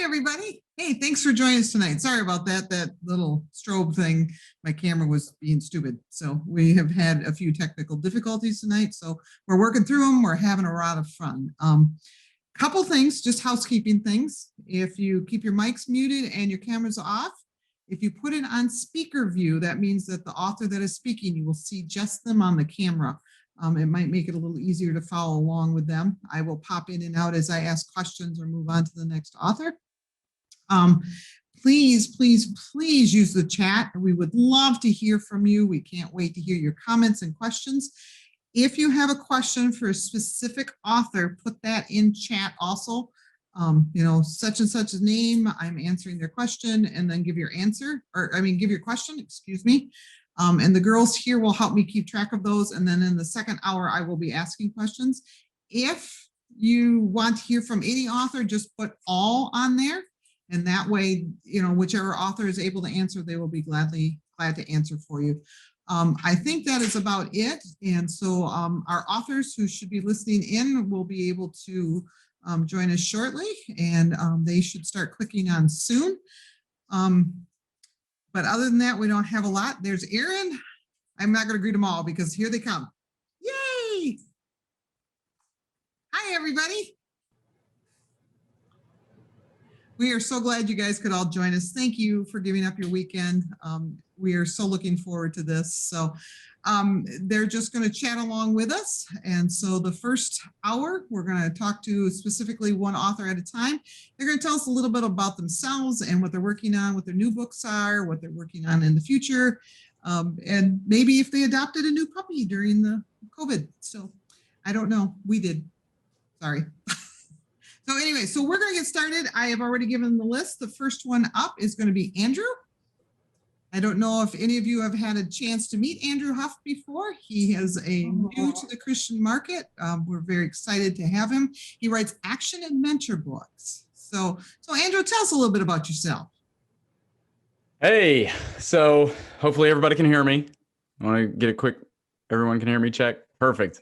Hi, everybody. Hey, thanks for joining us tonight. Sorry about that little strobe thing. My camera was being stupid. So we have had a few technical difficulties tonight. So we're working through them. We're having a lot of fun. Couple things, just housekeeping things. If you keep your mics muted and your cameras off, if you put it on speaker view, that means that the author that is speaking, you will see just them on the camera. It might make it a little easier to follow along with them. I will pop in and out as I ask questions or move on to the next author. Please use the chat. We would love to hear from you. We can't wait to hear your comments and questions. If you have a question for a specific author, put that in chat also. Such and such a name, I'm answering their question, and then give your answer, give your question, excuse me. And the girls here will help me keep track of those. And then in the second hour, I will be asking questions. If you want to hear from any author, just put all on there. And that way, whichever author is able to answer, they will be glad to answer for you. I think that is about it. And so our authors who should be listening in will be able to join us shortly, and they should start clicking on soon. But other than that, we don't have a lot. There's Erin. I'm not going to greet them all because here they come. Yay! Hi, everybody. We are so glad you guys could all join us. Thank you for giving up your weekend. We are so looking forward to this. So they're just going to chat along with us. And so the first hour, we're going to talk to specifically one author at a time. They're going to tell us a little bit about themselves and what they're working on, what their new books are, what they're working on in the future, and maybe if they adopted a new puppy during the COVID. So I don't know. We did. Sorry. So anyway, so we're going to get started. I have already given the list. The first one up is going to be Andrew. I don't know if any of you have had a chance to meet Andrew Huff before. He is new to the Christian market. We're very excited to have him. He writes action and mentor books. So Andrew, tell us a little bit about yourself. Hey, so hopefully everybody can hear me. I want to get a quick, everyone can hear me check. Perfect.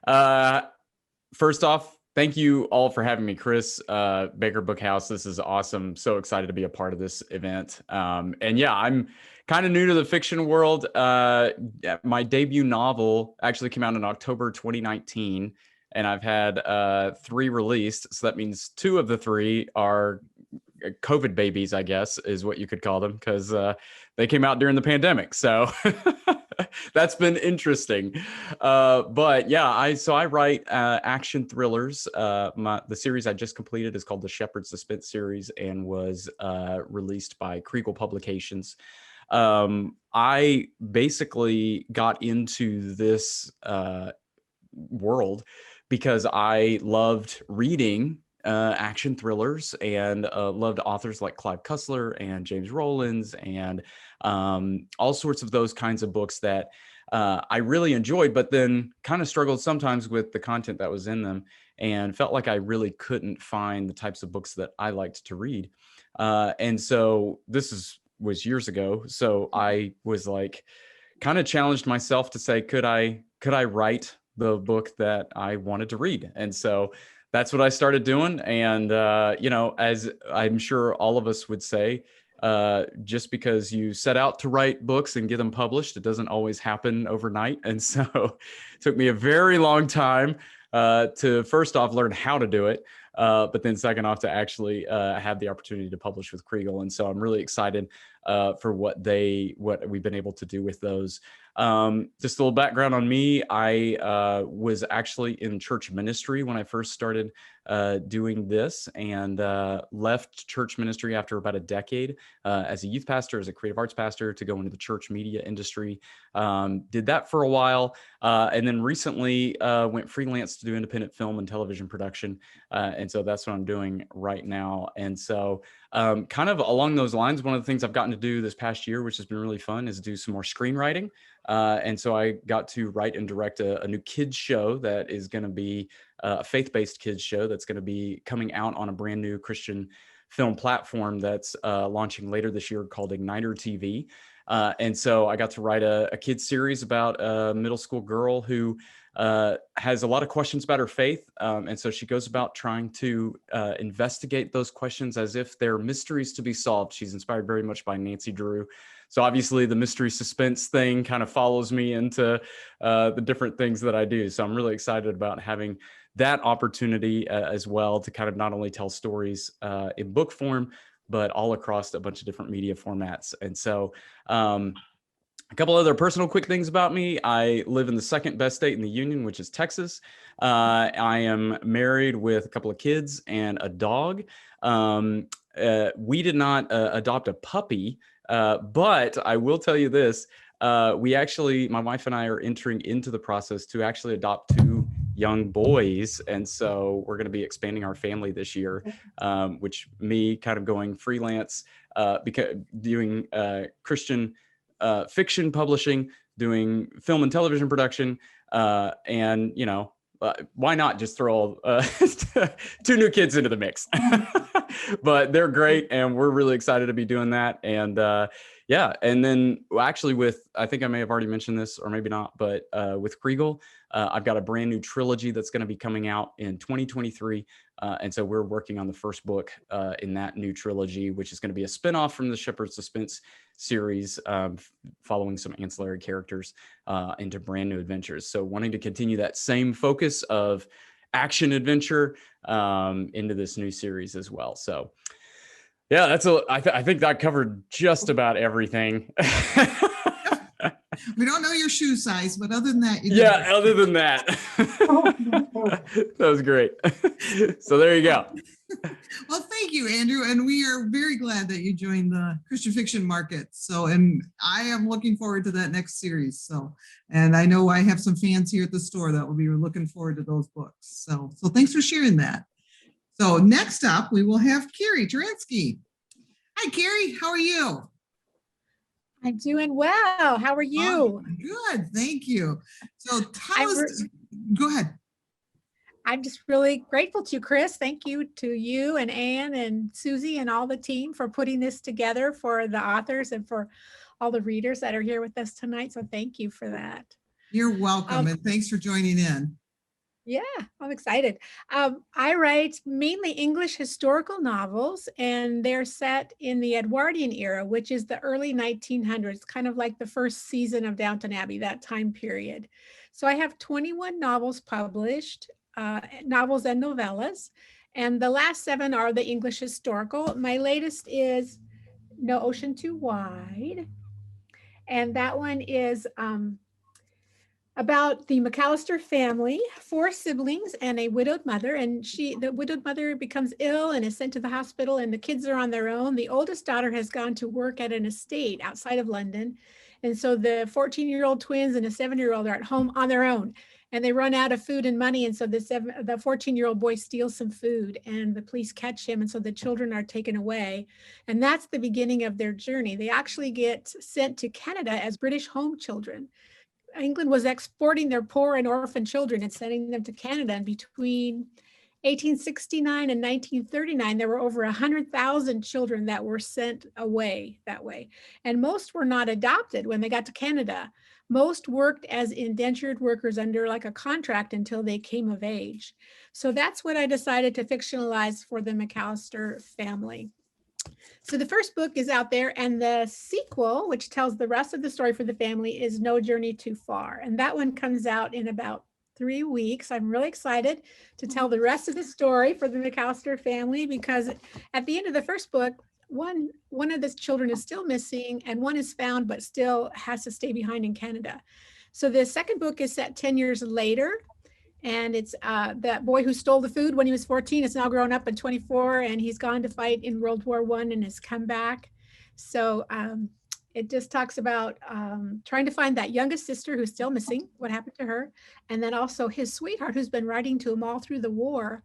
First off, thank you all for having me, Chris, Baker Book House. This is awesome. So excited to be a part of this event. And yeah, I'm kind of new to the fiction world. My debut novel actually came out in October 2019, and I've had 3 released. So that means 2 of the 3 are COVID babies, I guess, is what you could call them, because they came out during the pandemic. So that's been interesting. But yeah, I write action thrillers. The series I just completed is called the Shepherd Suspense series and was released by Kriegel Publications. I basically got into this world because I loved reading action thrillers and loved authors like Clive Cussler and James Rollins and all sorts of those kinds of books that I really enjoyed, but then kind of struggled sometimes with the content that was in them and felt like I really couldn't find the types of books that I liked to read. And so this was years ago. So I was like, kind of challenged myself to say, could I write the book that I wanted to read? And so that's what I started doing. And, as I'm sure all of us would say, just because you set out to write books and get them published, it doesn't always happen overnight. And so it took me a very long time to first off learn how to do it, but then second off to actually have the opportunity to publish with Kriegel. And so I'm really excited for what we've been able to do with those. Just a little background on me. I was actually in church ministry when I first started doing this, and left church ministry after about a decade as a youth pastor, as a creative arts pastor, to go into the church media industry. Did that for a while, and then recently went freelance to do independent film and television production. And so that's what I'm doing right now. And so kind of along those lines, one of the things I've gotten to do this past year, which has been really fun, is do some more screenwriting. And so I got to write and direct a new kids show that is going to be a faith-based kids show that's going to be coming out on a brand new Christian film platform that's launching later this year called Igniter TV. And so I got to write a kids series about a middle school girl who has a lot of questions about her faith. And so she goes about trying to investigate those questions as if they're mysteries to be solved. She's inspired very much by Nancy Drew. So obviously the mystery suspense thing kind of follows me into the different things that I do. So I'm really excited about having that opportunity as well to kind of not only tell stories in book form, but all across a bunch of different media formats. And so a couple other personal quick things about me. I live in the second best state in the union, which is Texas. I am married with a couple of kids and a dog. We did not adopt a puppy, but I will tell you this. We actually, my wife and I are entering into the process to actually adopt 2 young boys. And so we're going to be expanding our family this year, which me kind of going freelance, because doing Christian fiction publishing, doing film and television production, and why not just throw 2 new kids into the mix? But they're great, and we're really excited to be doing that. And yeah, and then actually I think I may have already mentioned this or maybe not, but with Kriegel, I've got a brand new trilogy that's going to be coming out in 2023. And so we're working on the first book in that new trilogy, which is going to be a spinoff from the Shepherd's Suspense series, following some ancillary characters into brand new adventures. So wanting to continue that same focus of action adventure into this new series as well. So yeah, I think that covered just about everything. We don't know your shoe size, but other than that, other than that, that was great. So there you go. Well, thank you, Andrew. And we are very glad that you joined the Christian fiction market. So, and I am looking forward to that next series. So, and I know I have some fans here at the store that will be looking forward to those books. So thanks for sharing that. So next up, we will have Kyrie Joranski. Hi, Kyrie. How are you? I'm doing well. How are you? Oh, good. Thank you. So tell us, go ahead. I'm just really grateful to you, Chris. Thank you to you and Anne and Susie and all the team for putting this together for the authors and for all the readers that are here with us tonight. So thank you for that. You're welcome. And thanks for joining in. Yeah, I'm excited. I write mainly English historical novels, and they're set in the Edwardian era, which is the early 1900s, kind of like the first season of Downton Abbey, that time period. So I have 21 novels published, novels and novellas, and the last 7 are the English historical. My latest is No Ocean Too Wide, and that one is about the McAllister family, 4 siblings and a widowed mother. And the widowed mother becomes ill and is sent to the hospital, and the kids are on their own. The oldest daughter has gone to work at an estate outside of London. And so the 14-year-old twins and a 7-year-old are at home on their own, and they run out of food and money. And so the 14-year-old boy steals some food, and the police catch him. And so the children are taken away. And that's the beginning of their journey. They actually get sent to Canada as British home children. England was exporting their poor and orphan children and sending them to Canada. And between 1869 and 1939, there were over 100,000 children that were sent away that way. And most were not adopted when they got to Canada. Most worked as indentured workers under like a contract until they came of age. So that's what I decided to fictionalize for the McAllister family. So the first book is out there, and the sequel, which tells the rest of the story for the family, is No Journey Too Far. And that one comes out in about 3 weeks. I'm really excited to tell the rest of the story for the McAllister family, because at the end of the first book, one of the children is still missing, and one is found but still has to stay behind in Canada. So the second book is set 10 years later. And it's that boy who stole the food when he was 14 is now grown up at 24, and he's gone to fight in World War I and has come back. So it just talks about trying to find that youngest sister who's still missing, what happened to her, and then also his sweetheart who's been writing to him all through the war.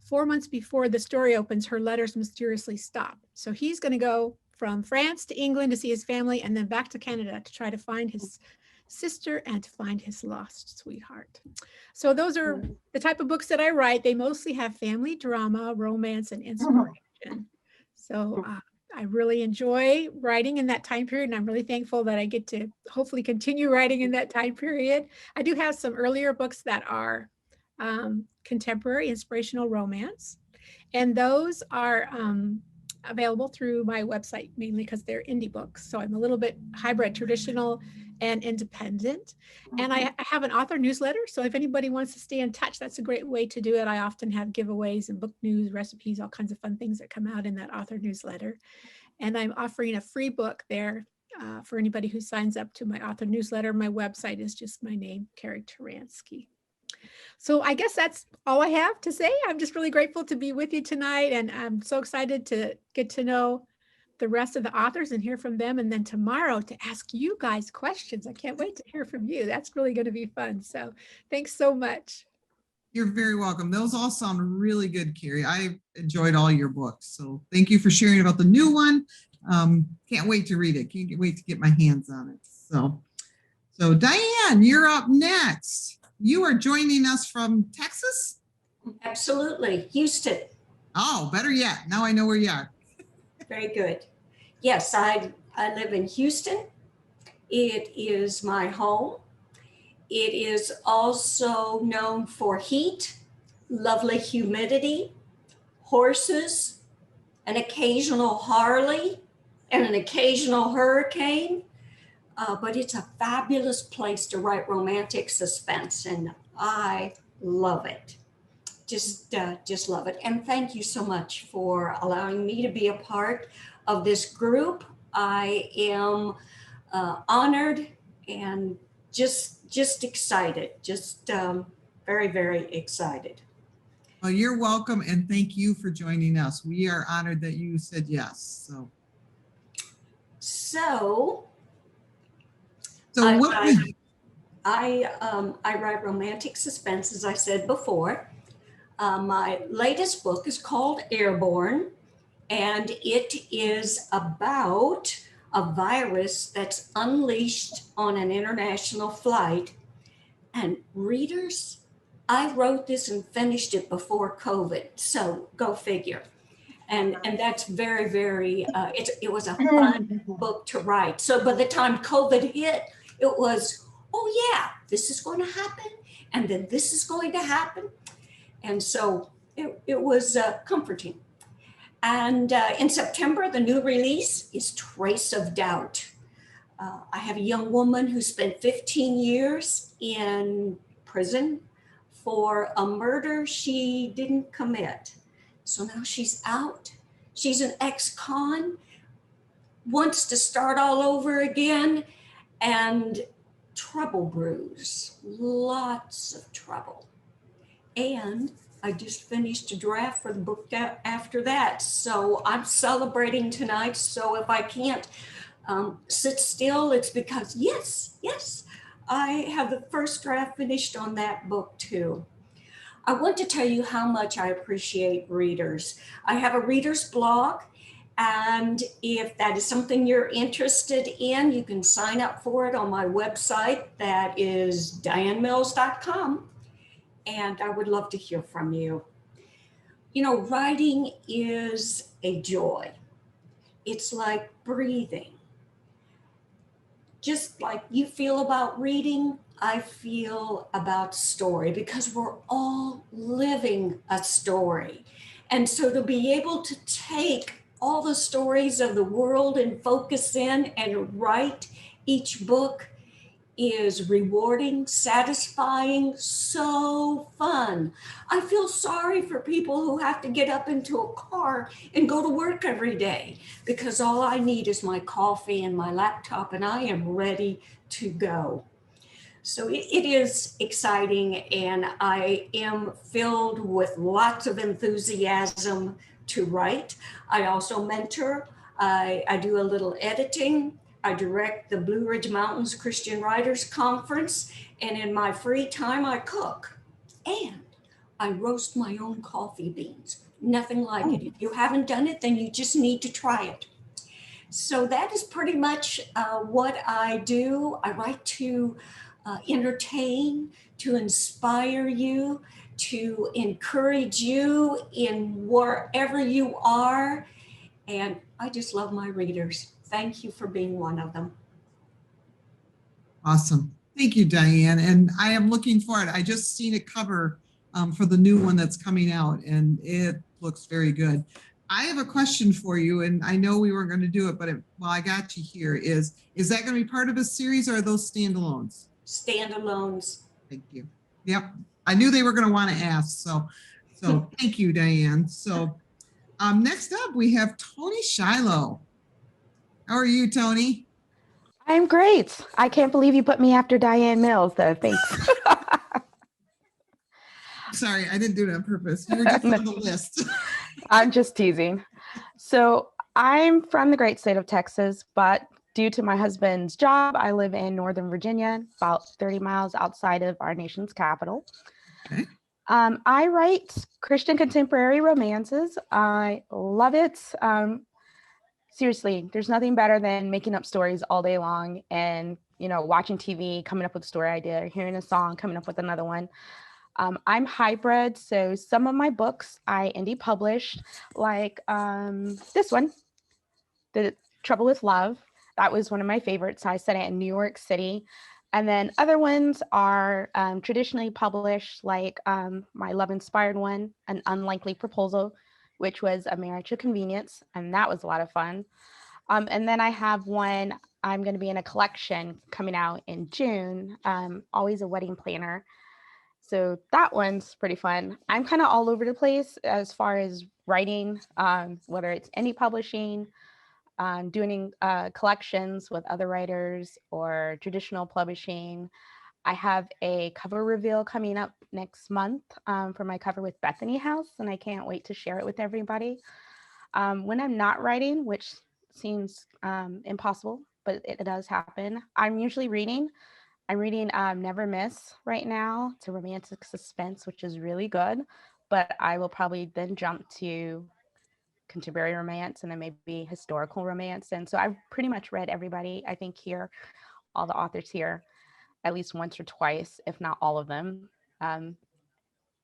4 months before the story opens, her letters mysteriously stop. So he's going to go from France to England to see his family, and then back to Canada to try to find his sister and to find his lost sweetheart. So those are the type of books that I write. They mostly have family drama, romance, and inspiration. So I really enjoy writing in that time period, and I'm really thankful that I get to hopefully continue writing in that time period. I do have some earlier books that are contemporary inspirational romance, and those are available through my website, mainly because they're indie books. So I'm a little bit hybrid, traditional and independent. And I have an author newsletter. So if anybody wants to stay in touch, that's a great way to do it. I often have giveaways and book news, recipes, all kinds of fun things that come out in that author newsletter. And I'm offering a free book there for anybody who signs up to my author newsletter. My website is just my name, Kyrie Joranski. So I guess that's all I have to say. I'm just really grateful to be with you tonight, and I'm so excited to get to know the rest of the authors and hear from them, and then tomorrow to ask you guys questions. I can't wait to hear from you. That's really going to be fun. So thanks so much. You're very welcome. Those all sound really good, Kyrie. I enjoyed all your books. So thank you for sharing about the new one. Can't wait to read it. Can't wait to get my hands on it. So Diane, you're up next. You are joining us from Texas? Absolutely. Houston. Oh, better yet. Now I know where you are. Very good. Yes, I live in Houston. It is my home. It is also known for heat, lovely humidity, horses, an occasional Harley, and an occasional hurricane. But it's a fabulous place to write romantic suspense, and I love it. Just love it. And thank you so much for allowing me to be a part of this group. I am honored and just excited, very, very excited. Well, you're welcome, and thank you for joining us. We are honored that you said yes. So So what I write romantic suspense, as I said before. My latest book is called Airborne, and it is about a virus that's unleashed on an international flight. And readers, I wrote this and finished it before COVID, so go figure. And that's very, very, it was a fun book to write. So by the time COVID hit, it was, oh yeah, this is going to happen, and then this is going to happen. And so it was comforting. And in September, the new release is Trace of Doubt. I have a young woman who spent 15 years in prison for a murder she didn't commit. So now she's out. She's an ex-con, wants to start all over again, and trouble brews, lots of trouble. And I just finished a draft for the book after that. So I'm celebrating tonight. So if I can't sit still, it's because yes, I have the first draft finished on that book too. I want to tell you how much I appreciate readers. I have a reader's blog, and if that is something you're interested in, you can sign up for it on my website. That is dianemills.com. And I would love to hear from you. You know, writing is a joy. It's like breathing. Just like you feel about reading, I feel about story, because we're all living a story. And so to be able to take all the stories of the world and focus in and write each book is rewarding, satisfying, so fun. I feel sorry for people who have to get up into a car and go to work every day, because all I need is my coffee and my laptop, and I am ready to go. So it is exciting, and I am filled with lots of enthusiasm to write. I also mentor. I do a little editing. I direct the Blue Ridge Mountains Christian Writers Conference, and in my free time, I cook, and I roast my own coffee beans. Nothing like it. If you haven't done it, then you just need to try it. So that is pretty much what I do. I write to entertain, to inspire you, to encourage you in wherever you are. And I just love my readers. Thank you for being one of them. Awesome. Thank you, Diane. And I am looking forward. I just seen a cover for the new one that's coming out, and it looks very good. I have a question for you, and I know we weren't going to do it, but while I got you here, is that going to be part of a series, or are those standalones? Standalones. Thank you. Yep. I knew they were going to want to ask. So thank you, Diane. So next up, we have Tony Shiloh. How are you, Tony? I'm great. I can't believe you put me after Diane Mills, though. Thanks. Sorry, I didn't do it on purpose. You were just on the list. I'm just teasing. So I'm from the great state of Texas, but due to my husband's job, I live in Northern Virginia, about 30 miles outside of our nation's capital. Okay. I write Christian contemporary romances. I love it. Seriously, there's nothing better than making up stories all day long and, watching TV, coming up with a story idea, hearing a song, coming up with another one. I'm hybrid, so some of my books I indie published, like this one, The Trouble with Love. That was one of my favorites. I set it in New York City. And then other ones are traditionally published, like my love-inspired one, An Unlikely Proposal, which was A Marriage of Convenience, and that was a lot of fun. And then I have one, I'm going to be in a collection coming out in June, Always a Wedding Planner. So that one's pretty fun. I'm kind of all over the place as far as writing, whether it's indie publishing, doing collections with other writers, or traditional publishing. I have a cover reveal coming up next month for my cover with Bethany House, and I can't wait to share it with everybody. When I'm not writing, which seems impossible, but it does happen, I'm usually reading. I'm reading Never Miss right now. It's a romantic suspense, which is really good, but I will probably then jump to contemporary romance and then maybe historical romance. And so I've pretty much read everybody, I think, here, all the authors here, at least once or twice, if not all of them.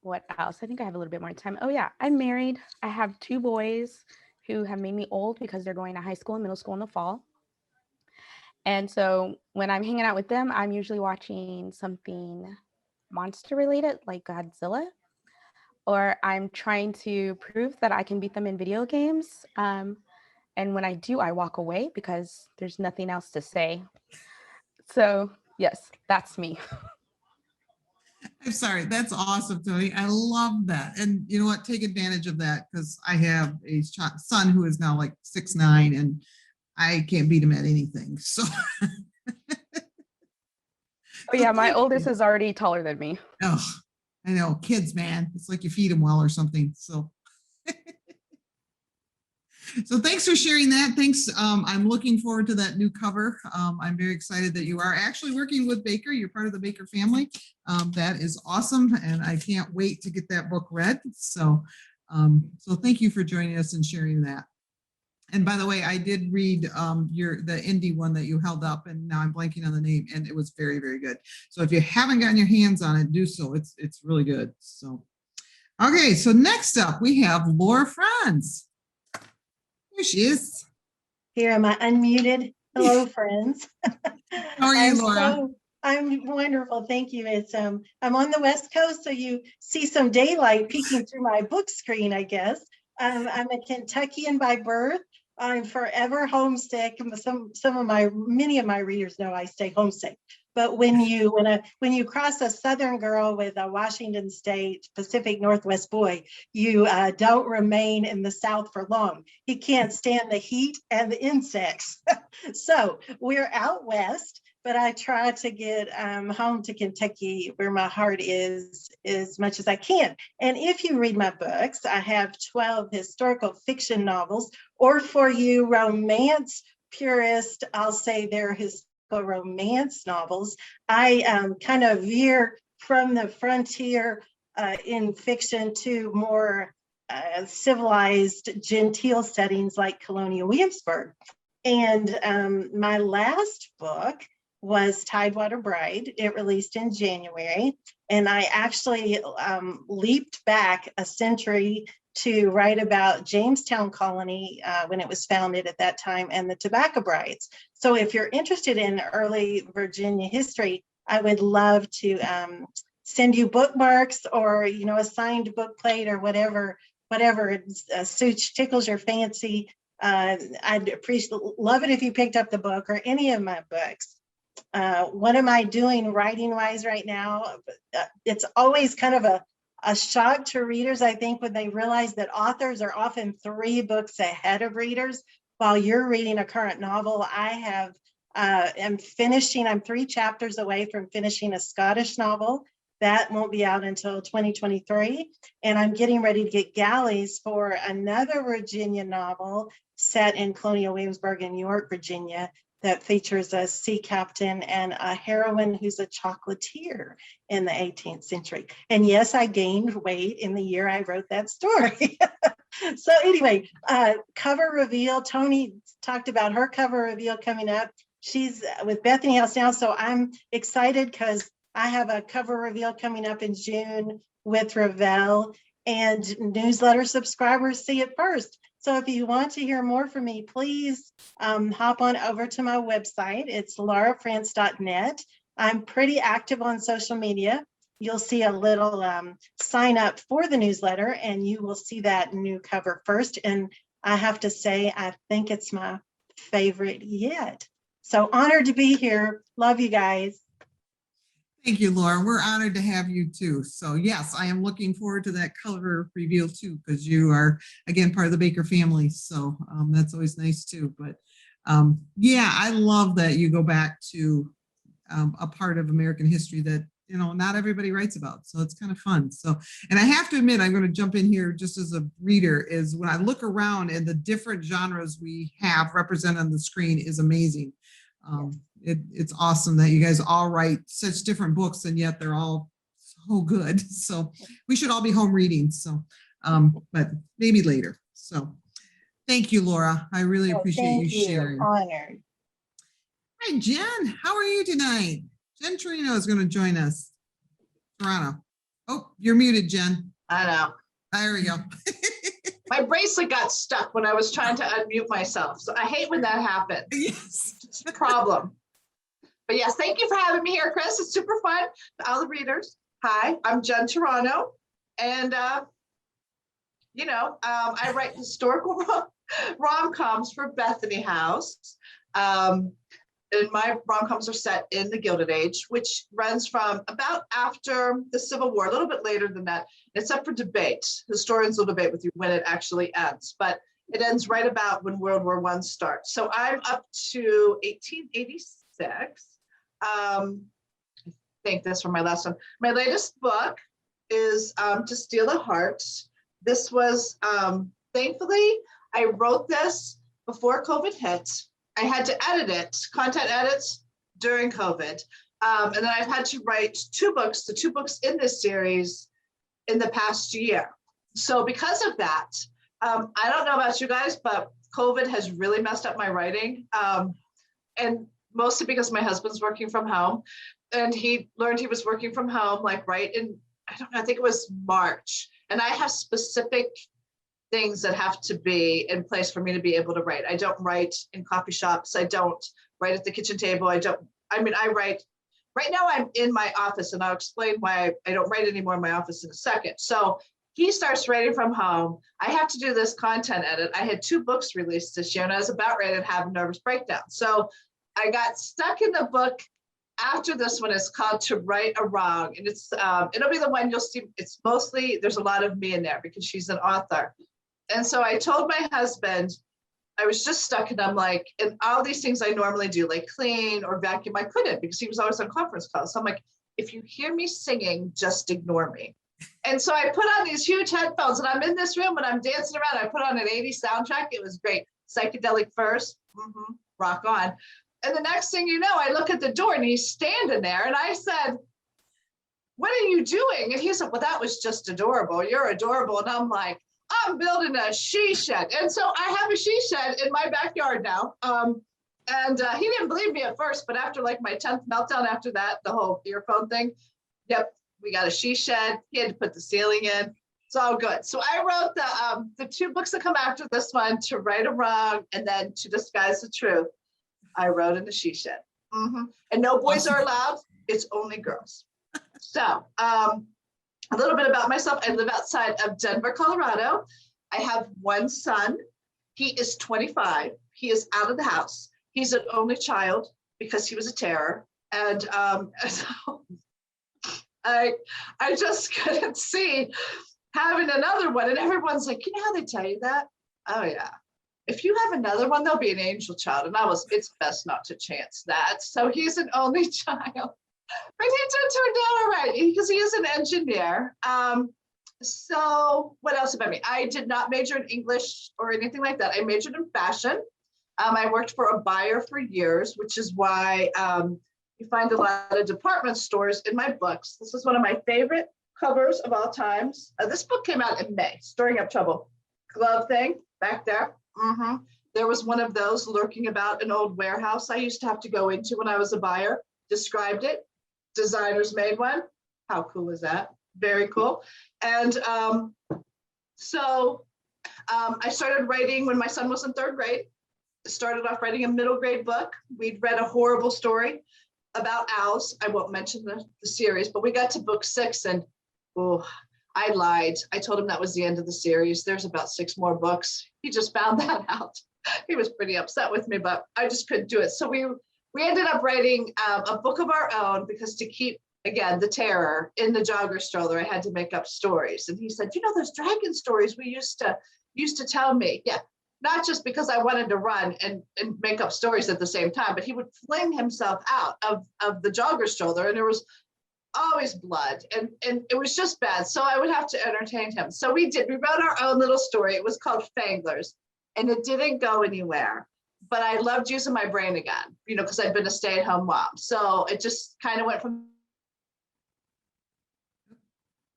What else? I think I have a little bit more time. Oh yeah, I'm married. I have 2 boys who have made me old because they're going to high school and middle school in the fall. And so when I'm hanging out with them, I'm usually watching something monster related, like Godzilla, or I'm trying to prove that I can beat them in video games. And when I do, I walk away because there's nothing else to say. So yes, that's me. I'm sorry. That's awesome, Tony. I love that. And you know what? Take advantage of that, because I have a son who is now like 6'9", and I can't beat him at anything. So. Oh yeah, my oldest is already taller than me. Oh, I know. Kids, man. It's like you feed them well or something. So. So thanks for sharing that. Thanks. I'm looking forward to that new cover. I'm very excited that you are actually working with Baker. You're part of the Baker family. That is awesome. And I can't wait to get that book read. So, so thank you for joining us and sharing that. And by the way, I did read the indie one that you held up, and now I'm blanking on the name, and it was very, very good. So if you haven't gotten your hands on it, do so. It's really good. So, okay. So next up, we have Laura Franz. Here she is. Here am I unmuted. Hello, friends. How are you, Laura? I'm wonderful. Thank you. It's I'm on the West Coast, so you see some daylight peeking through my book screen, I guess. I'm a Kentuckian by birth. I'm forever homesick. Many of my readers know I stay homesick. But when you cross a Southern girl with a Washington State Pacific Northwest boy, you don't remain in the South for long. He can't stand the heat and the insects. So we're out west, but I try to get home to Kentucky, where my heart is, as much as I can. And if you read my books, I have 12 historical fiction novels, or for you romance purists, I'll say they're historical romance novels. I kind of veer from the frontier in fiction to more civilized, genteel settings like colonial Williamsburg. And my last book was Tidewater Bride. It released in January. And I actually leaped back a century to write about Jamestown Colony when it was founded at that time and the tobacco brides. So if you're interested in early Virginia history, I would love to send you bookmarks or, you know, a signed book plate or whatever suits, tickles your fancy. I'd love it if you picked up the book or any of my books. What am I doing writing wise right now? It's always kind of a shock to readers, I think, when they realize that authors are often 3 books ahead of readers. While you're reading a current novel, I am 3 chapters away from finishing a Scottish novel. That won't be out until 2023. And I'm getting ready to get galleys for another Virginia novel set in Colonial Williamsburg in York, Virginia, that features a sea captain and a heroine who's a chocolatier in the 18th century. And yes, I gained weight in the year I wrote that story. So anyway, cover reveal. Tony talked about her cover reveal coming up. She's with Bethany House now, so I'm excited because I have a cover reveal coming up in June with Ravel, and newsletter subscribers see it first. So if you want to hear more from me, please hop on over to my website. It's laurafrance.net. I'm pretty active on social media. You'll see a little sign up for the newsletter, and you will see that new cover first. And I have to say, I think it's my favorite yet. So honored to be here. Love you guys. Thank you, Laura. We're honored to have you too. So yes, I am looking forward to that cover reveal too, because you are, again, part of the Baker family. So that's always nice too. But yeah, I love that you go back to a part of American history that, you know, not everybody writes about. So it's kind of fun. So, and I have to admit, I'm going to jump in here just as a reader, is when I look around and the different genres we have represented on the screen is amazing. It's awesome that you guys all write such different books, and yet they're all so good. So we should all be home reading. So, but maybe later. So thank you, Laura. I really appreciate you sharing. Honored. Hi, Jen. How are you tonight? Jen Torino is going to join us. Toronto. Oh, you're muted, Jen. I know. There we go. My bracelet got stuck when I was trying to unmute myself. So I hate when that happens. Yes. It's a problem. But yes, thank you for having me here, Chris. It's super fun. To all the readers, hi, I'm Jen Toronto. And, you know, I write historical rom-coms for Bethany House. And my rom-coms are set in the Gilded Age, which runs from about after the Civil War, a little bit later than that. It's up for debate. Historians will debate with you when it actually ends, but it ends right about when World War I starts. So I'm up to 1886. I think this from my last one. My latest book is To Steal a Heart. This was, thankfully, I wrote this before COVID hit. I had to edit it, content edits during COVID. And then I've had to write 2 books, the 2 books in this series in the past year. So because of that, I don't know about you guys, but COVID has really messed up my writing. And mostly because my husband's working from home, and he learned he was working from home, like right in, I think it was March. And I have specific things that have to be in place for me to be able to write. I don't write in coffee shops. I don't write at the kitchen table. I write, right now I'm in my office, and I'll explain why I don't write anymore in my office in a second. So he starts writing from home. I have to do this content edit. I had 2 books released this year, and I was about ready to have a nervous breakdown. So I got stuck in the book after this one. Is called To Right a Wrong. And it's it'll be the one you'll see. It's mostly, there's a lot of me in there because she's an author. And so I told my husband, I was just stuck, and I'm like, and all these things I normally do, like clean or vacuum, I couldn't because he was always on conference calls. So I'm like, if you hear me singing, just ignore me. And so I put on these huge headphones, and I'm in this room and I'm dancing around. I put on an 80s soundtrack. It was great. Psychedelic first, rock on. And the next thing you know, I look at the door and he's standing there. And I said, what are you doing? And he said, well, that was just adorable. You're adorable. And I'm like, I'm building a she shed. And so I have a she shed in my backyard now. And he didn't believe me at first, but after like my 10th meltdown after that, the whole earphone thing, yep, we got a she shed. He had to put the ceiling in. It's all good. So I wrote the two books that come after this one, To Right a Wrong and then To Disguise the Truth. I wrote in the she shed. And no boys are allowed. It's only girls. So a little bit about myself. I live outside of Denver, Colorado. I have one son. He is 25. He is out of the house. He's an only child because he was a terror. And so I just couldn't see having another one. And everyone's like, you know how they tell you that? Oh yeah. If you have another one, they'll be an angel child. And it's best not to chance that. So he's an only child. But he did turn out all right because he is an engineer. So what else about me? I did not major in English or anything like that. I majored in fashion. I worked for a buyer for years, which is why you find a lot of department stores in my books. This is one of my favorite covers of all times. This book came out in May, Stirring Up Trouble. Glove thing back there. There was one of those lurking about an old warehouse I used to have to go into when I was a buyer. Described it. Designers made one. How cool is that? Very cool. And so I started writing when my son was in 3rd grade. Started off writing a middle grade book. We'd read a horrible story about owls. I won't mention the series, but we got to book 6 and I lied. I told him that was the end of the series. There's about 6 more books. He just found that out. He was pretty upset with me, but I just couldn't do it. So we ended up writing a book of our own because to keep, again, the terror in the jogger stroller, I had to make up stories. And he said, you know, those dragon stories we used to tell me. Yeah, not just because I wanted to run and make up stories at the same time, but he would fling himself out of the jogger stroller and there was always blood and it was just bad. So I would have to entertain him. So we wrote our own little story. It was called Fanglers and it didn't go anywhere, but I loved using my brain again, you know, because I'd been a stay-at-home mom. So it just kind of went from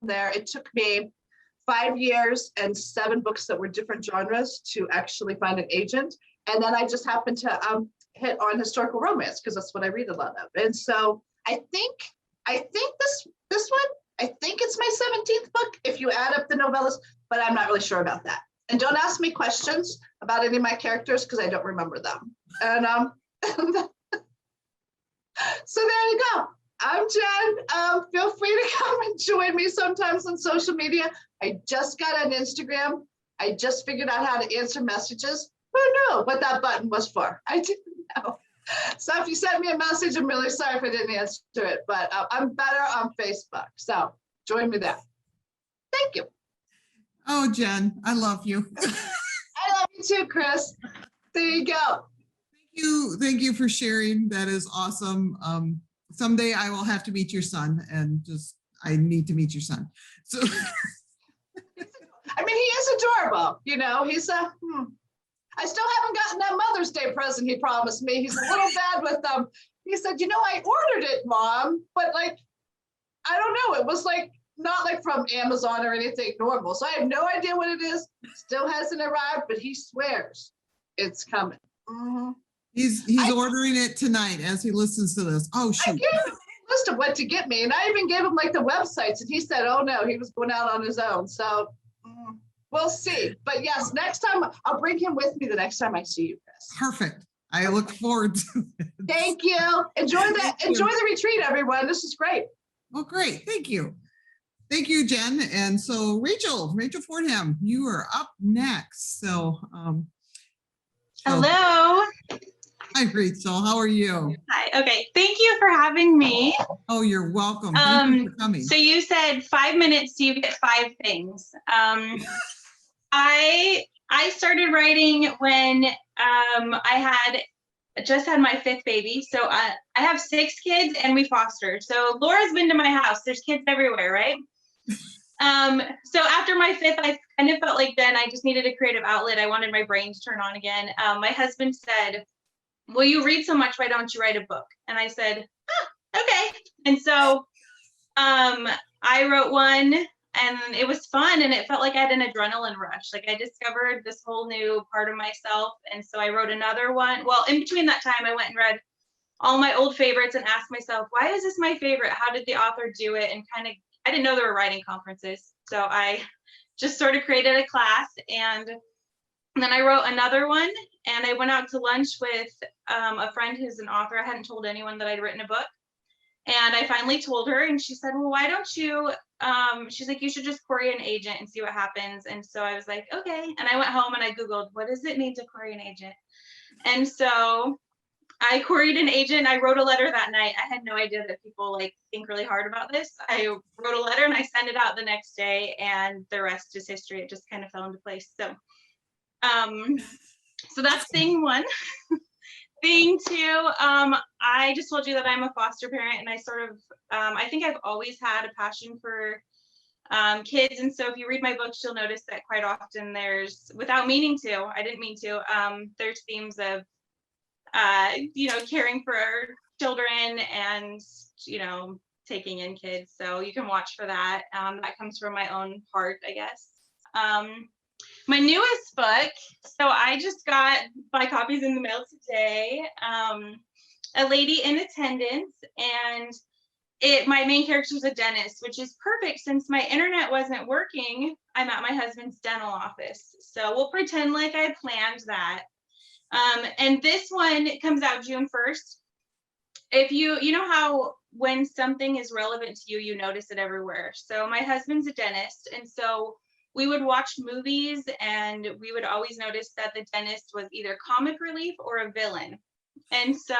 there. It took me 5 years and 7 books that were different genres to actually find an agent. And then I just happened to hit on historical romance because that's what I read a lot of. And so I think this one, I think it's my 17th book if you add up the novellas, but I'm not really sure about that. And don't ask me questions about any of my characters because I don't remember them. And so there you go. I'm Jen. Feel free to come and join me sometimes on social media. I just got on Instagram. I just figured out how to answer messages. Who knew what that button was for? I didn't know. So if you sent me a message, I'm really sorry if I didn't answer it, but I'm better on Facebook. So join me there. Thank you. Oh, Jen, I love you. I love you too, Chris. There you go. Thank you for sharing. That is awesome. Someday I will have to meet your son and I need to meet your son. So I mean, he is adorable. You know, he's I still haven't gotten that Mother's Day present he promised me. He's a little bad with them. He said, you know, I ordered it, Mom, but like, I don't know. It was like, not like from Amazon or anything normal. So I have no idea what it is. Still hasn't arrived, but he swears it's coming. He's ordering it tonight as he listens to this. Oh, shoot. I gave him a list of what to get me. And I even gave him like the websites and he said, oh no, he was going out on his own. So we'll see. But yes, next time I'll bring him with me the next time I see you, Chris. Perfect. I look forward to it. Thank you. Enjoy the retreat, everyone. This is great. Well, great. Thank you. Thank you, Jen. And so Rachel Fordham, you are up next. So, hello. Hi, Rachel. How are you? Hi. Okay. Thank you for having me. Oh, you're welcome. Thank you for coming. So you said 5 minutes, you get 5 things. I started writing when I just had my 5th baby. So I have 6 kids and we foster. So Laura's been to my house. There's kids everywhere, right? So after my 5th, I kind of felt like then I just needed a creative outlet. I wanted my brain to turn on again. My husband said, well, you read so much, why don't you write a book? And I said, okay. And so I wrote one and it was fun and it felt like I had an adrenaline rush. Like I discovered this whole new part of myself. And so I wrote another one. Well, in between that time, I went and read all my old favorites and asked myself, why is this my favorite? How did the author do it? And I didn't know there were writing conferences. So I just sort of created a class. And then I wrote another one, and I went out to lunch with a friend who's an author. I hadn't told anyone that I'd written a book. And I finally told her, and she said, well, why don't you, she's like, you should just query an agent and see what happens. And so I was like, okay. And I went home and I Googled, what does it mean to query an agent? And so I queried an agent. I wrote a letter that night. I had no idea that people like think really hard about this. I wrote a letter and I sent it out the next day, and the rest is history. It just kind of fell into place. So, so that's thing one. Thing two, I just told you that I'm a foster parent, and I sort of, I think I've always had a passion for kids. And so if you read my books, you'll notice that quite often there's, without meaning to, I didn't mean to, there's themes of, you know, caring for children and, you know, taking in kids. So you can watch for that. That comes from my own heart, I guess. My newest book, so I just got my copies in the mail today. A Lady in Attendance, and my main character is a dentist, which is perfect since my internet wasn't working. I'm at my husband's dental office, so we'll pretend like I planned that. And this one comes out June 1st. If you know how when something is relevant to you, you notice it everywhere. So my husband's a dentist, and so we would watch movies and we would always notice that the dentist was either comic relief or a villain. And so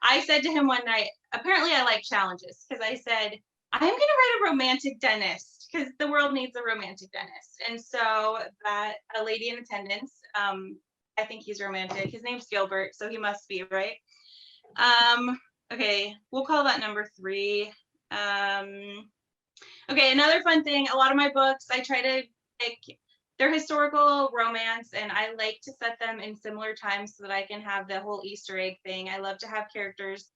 I said to him one night, apparently I like challenges, because I said, I'm going to write a romantic dentist because the world needs a romantic dentist. And so that A Lady in Attendance, I think he's romantic. His name's Gilbert, so he must be, right? Okay, we'll call that number 3. Okay, another fun thing, a lot of my books, I try to pick, they're historical romance, and I like to set them in similar times so that I can have the whole Easter egg thing. I love to have characters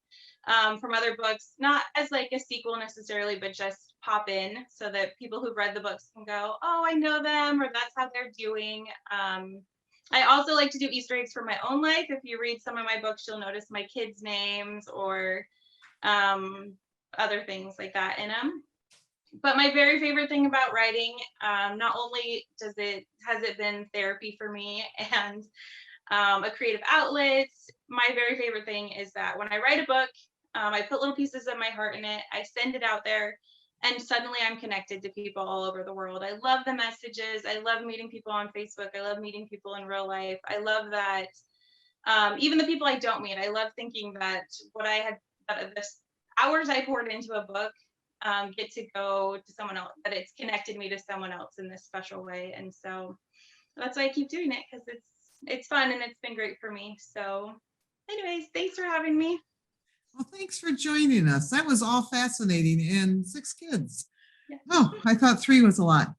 from other books, not as like a sequel necessarily, but just pop in so that people who've read the books can go, oh, I know them, or that's how they're doing. I also like to do Easter eggs for my own life. If you read some of my books, you'll notice my kids' names or other things like that in them. But my very favorite thing about writing, not only has it been therapy for me and a creative outlet, my very favorite thing is that when I write a book, I put little pieces of my heart in it, I send it out there, and suddenly I'm connected to people all over the world. I love the messages. I love meeting people on Facebook. I love meeting people in real life. I love that even the people I don't meet, I love thinking that what I had, the hours I poured into a book, get to go to someone else, that it's connected me to someone else in this special way. And so that's why I keep doing it, because it's fun and it's been great for me. So anyways, thanks for having me. Well, thanks for joining us. That was all fascinating, and 6 kids. Yeah. Oh, I thought 3 was a lot.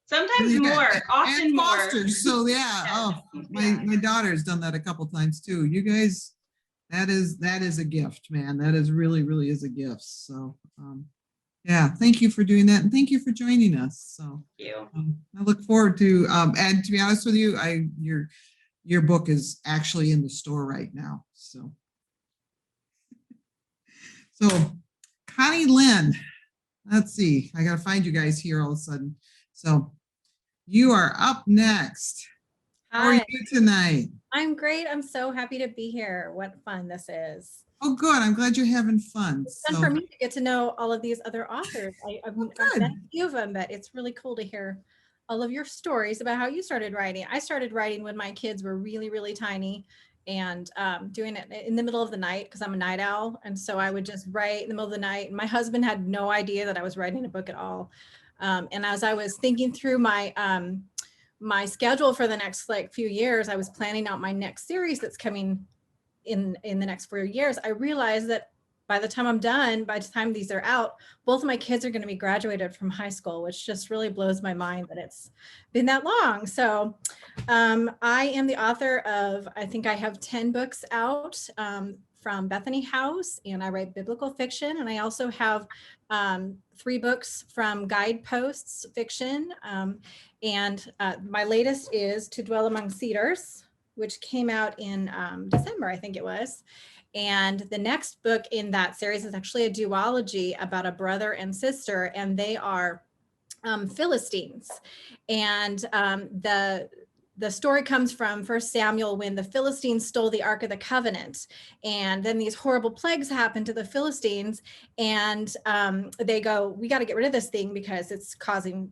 Sometimes You got- more, often and more. fosters, so yeah. Oh, my daughter's done that a couple times too. You guys, that is a gift, man. That is really is a gift. So yeah, thank you for doing that, and thank you for joining us. So Thank you. I look forward to and to be honest with you, your book is actually in the store right now. So Connie Lynn, let's see, I gotta find you guys here all of a sudden. So you are up next. How are Hi, you tonight? I'm great. I'm so happy to be here. What fun this is. Oh, good. I'm glad you're having fun. It's fun for me to get to know all of these other authors. I've met a few of them, but it's really cool to hear all of your stories about how you started writing. I started writing when my kids were really tiny, and doing it in the middle of the night because I'm a night owl. And so I would just write in the middle of the night. And my husband had no idea that I was writing a book at all. And as I was thinking through my my schedule for the next few years, I was planning out my next series that's coming in the next 4 years. I realized that by the time I'm done, by the time these are out, both of my kids are going to be graduated from high school, which just really blows my mind that it's been that long. So I am the author of, I think I have 10 books out from Bethany House, and I write biblical fiction. And I also have 3 books from Guideposts fiction. And my latest is To Dwell Among Cedars, which came out in December, I think it was. And the next book in that series is actually a duology about a brother and sister, and they are Philistines. And the story comes from 1 Samuel, when the Philistines stole the Ark of the Covenant. And then these horrible plagues happen to the Philistines. And they go, we got to get rid of this thing because it's causing,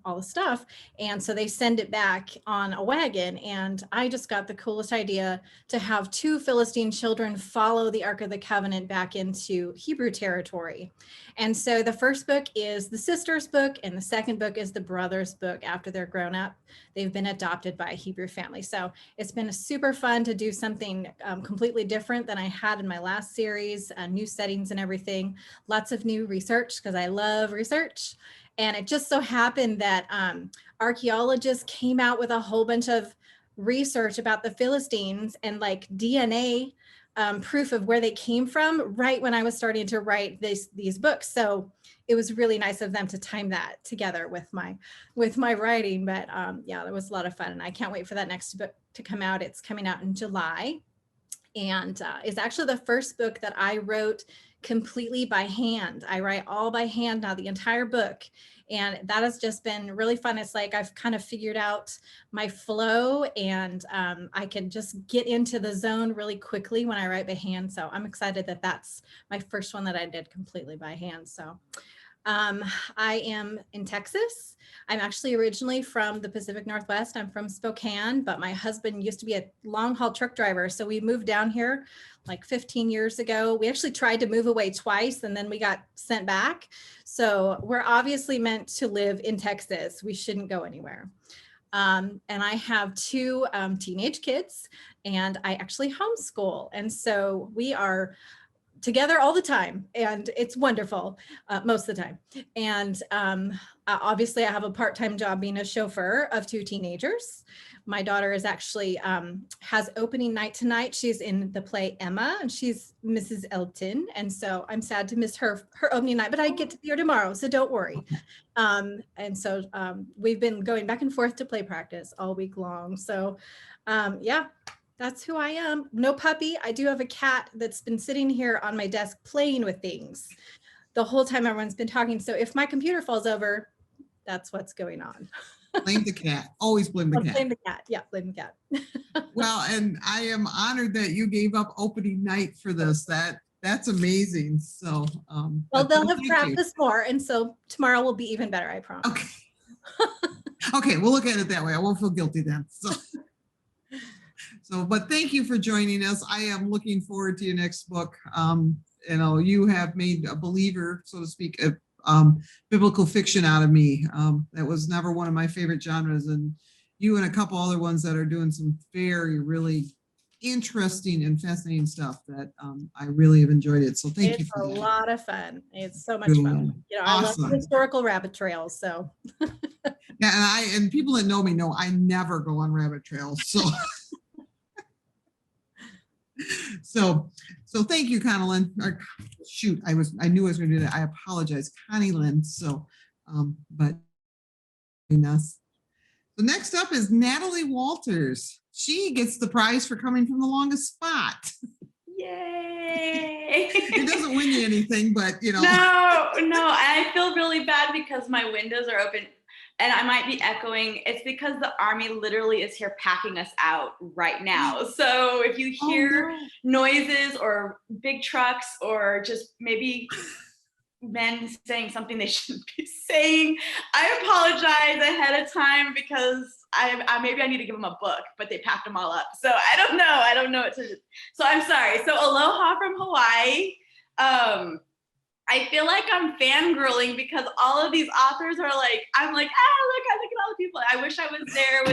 all the stuff. And so they send it back on a wagon. And I just got the coolest idea to have 2 Philistine children follow the Ark of the Covenant back into Hebrew territory. And so the first book is the sister's book, and the second book is the brother's book. After they're grown up, they've been adopted by a Hebrew family. So it's been super fun to do something completely different than I had in my last series, new settings and everything. Lots of new research, because I love research. And it just so happened that archaeologists came out with a whole bunch of research about the Philistines and like DNA proof of where they came from right when I was starting to write these books. So it was really nice of them to time that together with my writing. But yeah, that was a lot of fun, and I can't wait for that next book to come out. It's coming out in July, and it's actually the first book that I wrote completely by hand. I write all by hand now, the entire book. And that has just been really fun. It's like I've kind of figured out my flow, and I can just get into the zone really quickly when I write by hand. So I'm excited that that's my first one that I did completely by hand. So I am in Texas. I'm actually originally from the Pacific Northwest. I'm from Spokane, but my husband used to be a long haul truck driver. So we moved down here like 15 years ago. We actually tried to move away twice, and then we got sent back. So we're obviously meant to live in Texas. We shouldn't go anywhere. And I have 2 teenage kids, and I actually homeschool. And so we are together all the time, and it's wonderful most of the time. And obviously I have a part-time job being a chauffeur of 2 teenagers. My daughter is actually has opening night tonight. She's in the play Emma, and she's Mrs. Elton. And so I'm sad to miss her opening night, but I get to be here tomorrow, so don't worry. And so we've been going back and forth to play practice all week long. So yeah, that's who I am. No puppy. I do have a cat that's been sitting here on my desk playing with things the whole time everyone's been talking. So if my computer falls over, that's what's going on. Blame the cat. Always blame the cat. Blame the cat. Yeah, blame the cat. Well, and I am honored that you gave up opening night for this. That's amazing. So well, they'll have practiced more, and so tomorrow will be even better, I promise. Okay. Okay, we'll look at it that way. I won't feel guilty then. So, but thank you for joining us. I am looking forward to your next book. You have made a believer, so to speak, of biblical fiction out of me. That was never one of my favorite genres, and you and a couple other ones that are doing some very, really interesting and fascinating stuff that I really have enjoyed it. So thank you for that. It's a lot of fun. It's so much fun. Awesome. I love historical rabbit trails. So yeah, and people that know me know I never go on rabbit trails. So thank you, Connie-Lynn. Shoot, I knew I was going to do that. I apologize, Connie-Lynn. So, but us. So next up is Natalie Walters. She gets the prize for coming from the longest spot. Yay! It doesn't win you anything, but No, I feel really bad because my windows are open. And I might be echoing. It's because the Army literally is here packing us out right now. So if you hear noises or big trucks or just maybe men saying something they shouldn't be saying, I apologize ahead of time because I maybe I need to give them a book, but they packed them all up. So I don't know what to do. So I'm sorry. So aloha from Hawaii. I feel like I'm fangirling because all of these authors are like, I'm like, look at all the people. I wish I was there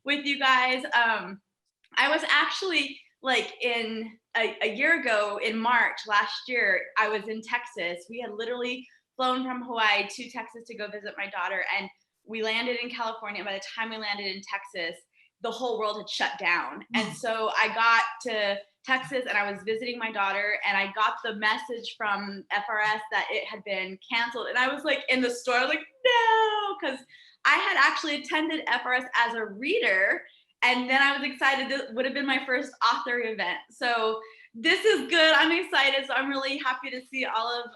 with you guys. I was actually like in a year ago in March last year, I was in Texas. We had literally flown from Hawaii to Texas to go visit my daughter. And we landed in California. By the time we landed in Texas, the whole world had shut down. And so I got to Texas and I was visiting my daughter and I got the message from FRS that it had been canceled. And I was like in the store, I was like, no, because I had actually attended FRS as a reader. And then I was excited. This would have been my first author event. So this is good. I'm excited. So I'm really happy to see all of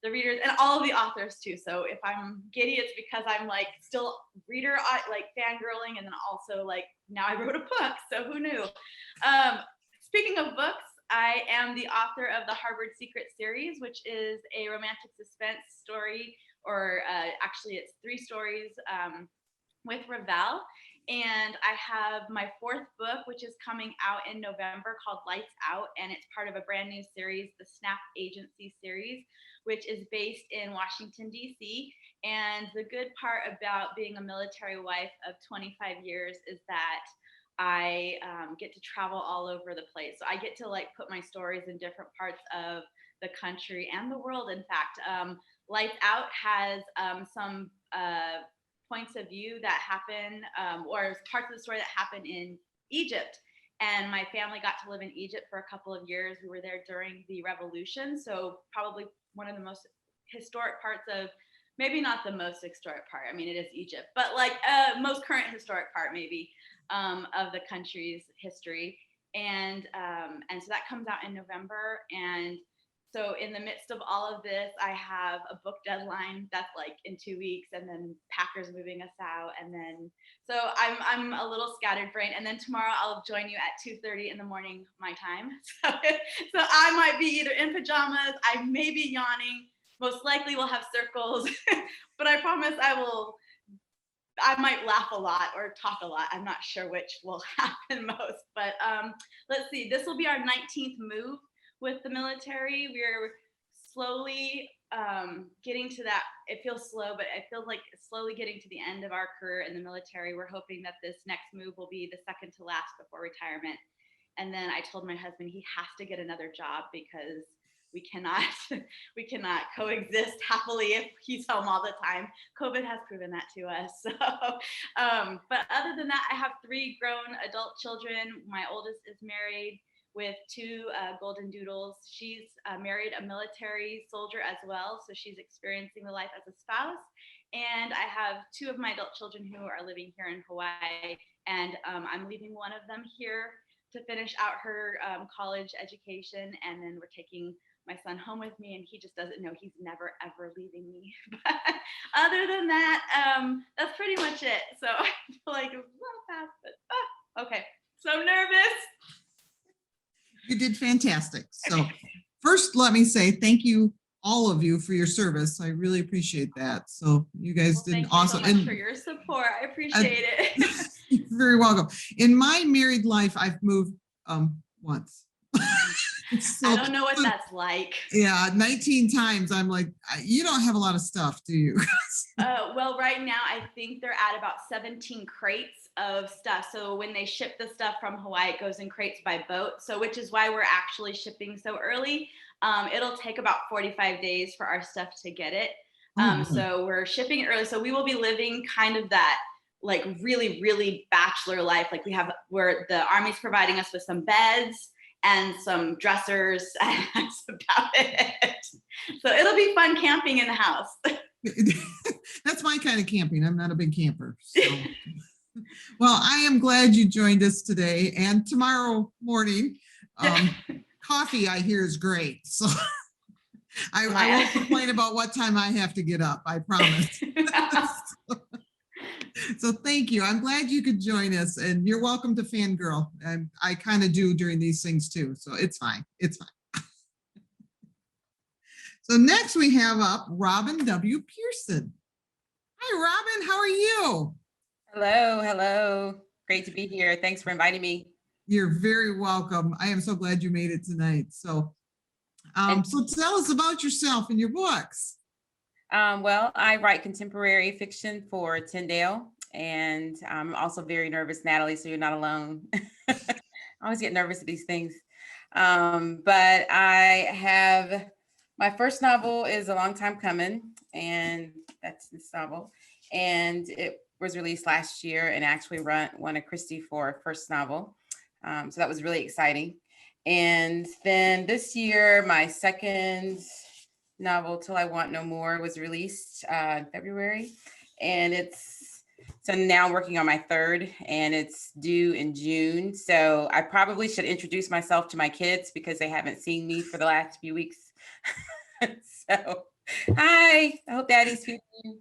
the readers and all of the authors too. So if I'm giddy, it's because I'm like still reader, like fangirling, and then also like now I wrote a book. So who knew? Speaking of books, I am the author of the Harvard Secret series, which is a romantic suspense story, or actually it's 3 stories with Ravel. And I have my 4th book, which is coming out in November, called Lights Out. And it's part of a brand new series, the Snap Agency series, which is based in Washington, D.C. And the good part about being a military wife of 25 years is that I get to travel all over the place. So I get to like put my stories in different parts of the country and the world. In fact, Lights Out has some points of view that happen, or parts of the story that happen in Egypt. And my family got to live in Egypt for a couple of years. We were there during the revolution. So probably one of the most historic parts of, maybe not the most historic part, I mean, it is Egypt, but like most current historic part maybe of the country's history. And so that comes out in November. And so in the midst of all of this, I have a book deadline that's like in 2 weeks, and then Packers moving us out. And then, so I'm a little scattered brain. And then tomorrow I'll join you at 2:30 in the morning, my time. So I might be either in pajamas, I may be yawning, most likely we'll have circles, but I promise I might laugh a lot or talk a lot. I'm not sure which will happen most, but let's see, this will be our 19th move with the military. We're slowly getting to that. It feels slow, but it feels like slowly getting to the end of our career in the military. We're hoping that this next move will be the second to last before retirement. And then I told my husband he has to get another job because we cannot coexist happily if he's home all the time. COVID has proven that to us. So, but other than that, I have 3 grown adult children. My oldest is married with 2 golden doodles. She's married a military soldier as well, so she's experiencing the life as a spouse. And I have 2 of my adult children who are living here in Hawaii, and I'm leaving one of them here to finish out her college education, and then we're taking my son home with me, and he just doesn't know he's never ever leaving me. But other than that, that's pretty much it. So I feel like it was a little fast, but okay, so nervous. You did fantastic. So first, let me say thank you, all of you, for your service. I really appreciate that. So you guys did awesome. Thank you so much for your support. I appreciate it. You're very welcome. In my married life, I've moved once. So, I don't know what that's like. Yeah, 19 times. I'm like, you don't have a lot of stuff, do you? Well, right now, I think they're at about 17 crates of stuff. So when they ship the stuff from Hawaii, it goes in crates by boat. So which is why we're actually shipping so early. It'll take about 45 days for our stuff to get it. So we're shipping it early. So we will be living kind of that like really, really bachelor life. Like where the Army's providing us with some beds and some dressers, and that's about it. So it'll be fun camping in the house. That's my kind of camping. I'm not a big camper. So. Well, I am glad you joined us today and tomorrow morning. Coffee, I hear, is great. So I won't complain about what time I have to get up, I promise. So thank you. I'm glad you could join us, and you're welcome to Fangirl. And I kind of do during these things too, so it's fine. It's fine. So next we have up Robin W. Pearson. Hi, Robin. How are you? Hello. Great to be here. Thanks for inviting me. You're very welcome. I am so glad you made it tonight. So, so tell us about yourself and your books. Well, I write contemporary fiction for Tyndale, and I'm also very nervous, Natalie, so you're not alone. I always get nervous at these things. But I have, my first novel is A Long Time Coming, and that's this novel. And it was released last year and actually won a Christie for first novel. So that was really exciting. And then this year, my second novel, Till I Want No More, was released in February. And so now I'm working on my third, and it's due in June. So I probably should introduce myself to my kids because they haven't seen me for the last few weeks. So Hi, I hope Daddy's feeding you.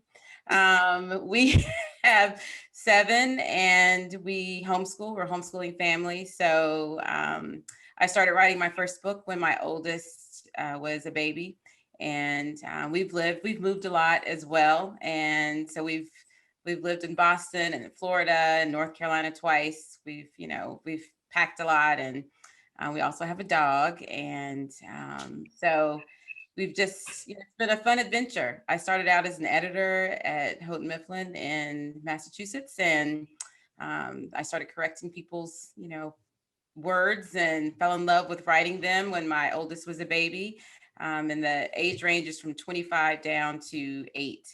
We have 7 and we homeschool. We're a homeschooling family. So I started writing my first book when my oldest was a baby. And we've moved a lot as well. And so we've lived in Boston and in Florida and North Carolina twice. We've packed a lot, and we also have a dog. And so we've just, it's been a fun adventure. I started out as an editor at Houghton Mifflin in Massachusetts, and I started correcting people's, words, and fell in love with writing them when my oldest was a baby. And the age range is from 25 down to 8.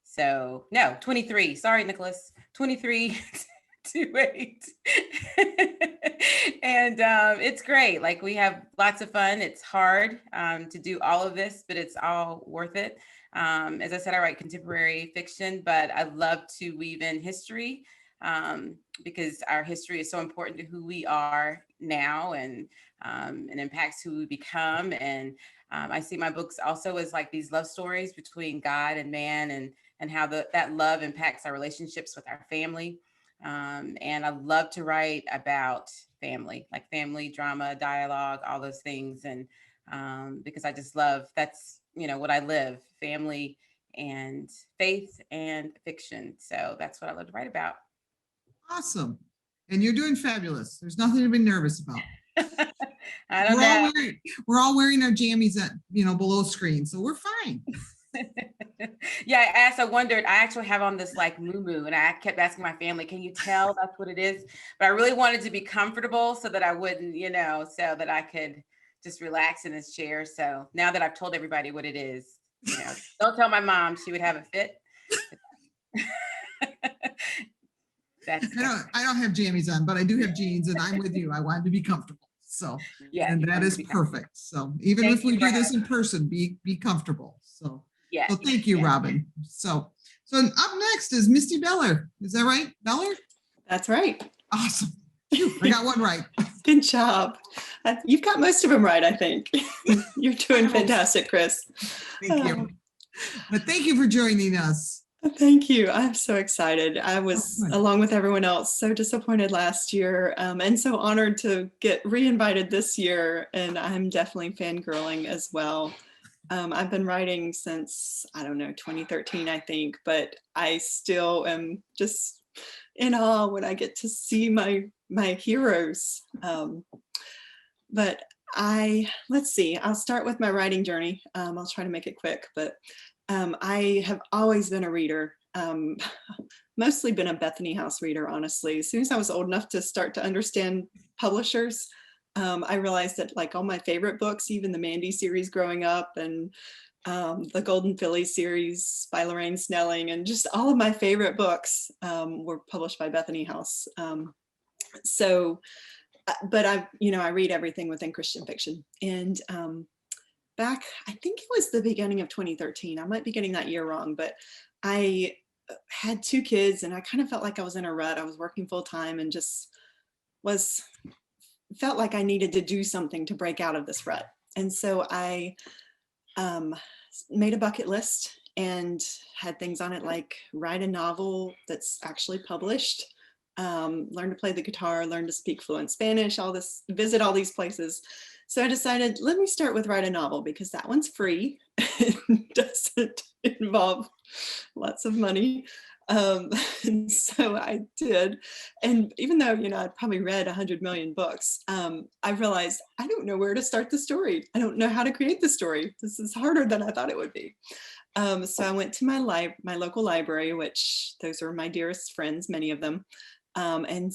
So no, 23. Sorry, Nicholas, 23 to 8. And it's great. Like, we have lots of fun. It's hard to do all of this, but it's all worth it. As I said, I write contemporary fiction, but I love to weave in history because our history is so important to who we are now, and impacts who we become. And I see my books also as like these love stories between God and man, and how that love impacts our relationships with our family. And I love to write about family, like family drama, dialogue, all those things. And because I just love, that's, what I live, family and faith and fiction. So that's what I love to write about. Awesome. And you're doing fabulous. There's nothing to be nervous about. I don't know. We're all wearing our jammies at, below screen, so we're fine. Yeah, I wondered, I actually have on this like muumuu, and I kept asking my family, can you tell that's what it is? But I really wanted to be comfortable so that I wouldn't, so that I could just relax in this chair. So now that I've told everybody what it is, don't tell my mom, she would have a fit. I don't have jammies on, but I do have jeans, and I'm with you. I wanted to be comfortable. So, yeah, and that is perfect. So even if we do this in person, be comfortable. So, yeah. So thank you, Robin. So up next is Misty Beller. Is that right, Beller? That's right. Awesome. I got one right. Good job. You've got most of them right, I think. You're doing fantastic, Chris. Thank you. But thank you for joining us. Thank you. I'm so excited. I was, along with everyone else, so disappointed last year, and so honored to get re-invited this year. And I'm definitely fangirling as well. I've been writing since, 2013, I think, but I still am just in awe when I get to see my heroes. But let's see, I'll start with my writing journey. I'll try to make it quick, but I have always been a reader, mostly been a Bethany House reader, honestly. As soon as I was old enough to start to understand publishers, I realized that like all my favorite books, even the Mandy series growing up, and the Golden Filly series by Lorraine Snelling, and just all of my favorite books were published by Bethany House. But I read everything within Christian fiction. And back, I think it was the beginning of 2013. I might be getting that year wrong, but I had 2 kids, and I kind of felt like I was in a rut. I was working full time and just felt like I needed to do something to break out of this rut. And so I made a bucket list and had things on it like write a novel that's actually published, learn to play the guitar, learn to speak fluent Spanish, visit all these places. So I decided, let me start with write a novel, because that one's free. It doesn't involve lots of money. And so I did. And even though, I'd probably read 100 million books, I realized I don't know where to start the story. I don't know how to create the story. This is harder than I thought it would be. So I went to my local library, which those are my dearest friends, many of them, and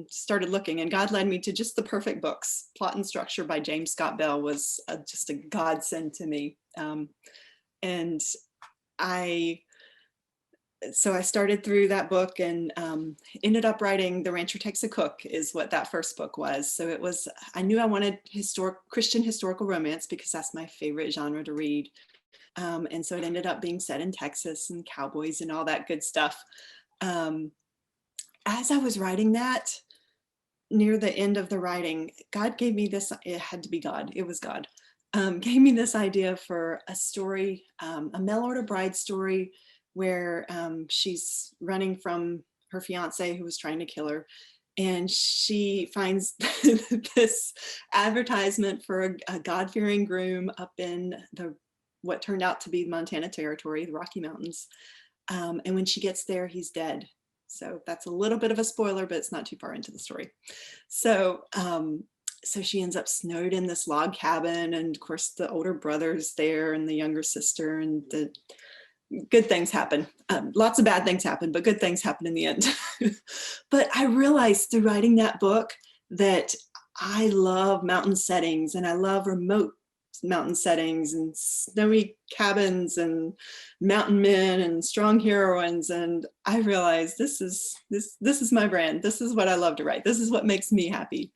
started looking, and God led me to just the perfect books. Plot and Structure by James Scott Bell was just a godsend to me. And so I started through that book and ended up writing The Rancher Takes a Cook is what that first book was. So I knew I wanted Christian historical romance because that's my favorite genre to read. And so it ended up being set in Texas and cowboys and all that good stuff. As I was writing that, near the end of the writing, God gave me this, it had to be God, it was God. gave me this idea for a story, a mail order bride story, where she's running from her fiance who was trying to kill her. And she finds this advertisement for a God-fearing groom up in what turned out to be Montana Territory, the Rocky Mountains. And when she gets there, he's dead. So that's a little bit of a spoiler, but it's not too far into the story. So, so she ends up snowed in this log cabin, and of course the older brother's there and the younger sister, and the good things happen. Lots of bad things happen, but good things happen in the end. But I realized through writing that book that I love mountain settings, and I love remote mountain settings and snowy cabins and mountain men and strong heroines. And I realized this is my brand. This is what I love to write. This is what makes me happy.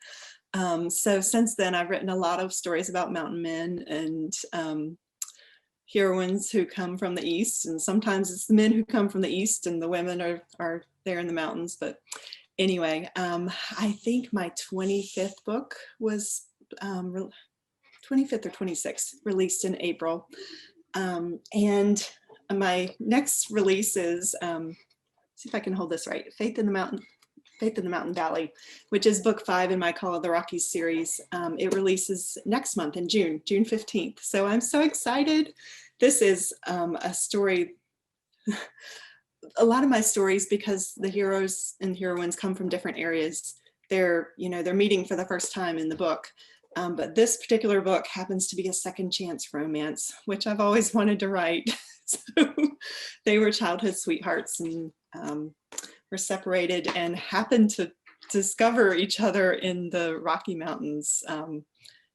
So since then, I've written a lot of stories about mountain men and heroines who come from the East. And sometimes it's the men who come from the East and the women are there in the mountains. But anyway, I think my 25th book was 25th or 26th, released in April. And my next release is, see if I can hold this right, Faith in the Mountain Valley, which is book 5 in my Call of the Rockies series. It releases next month in June 15th. So I'm so excited. This is a story, a lot of my stories, because the heroes and heroines come from different areas. They're meeting for the first time in the book. But this particular book happens to be a second chance romance, which I've always wanted to write. So they were childhood sweethearts and were separated and happened to discover each other in the Rocky Mountains.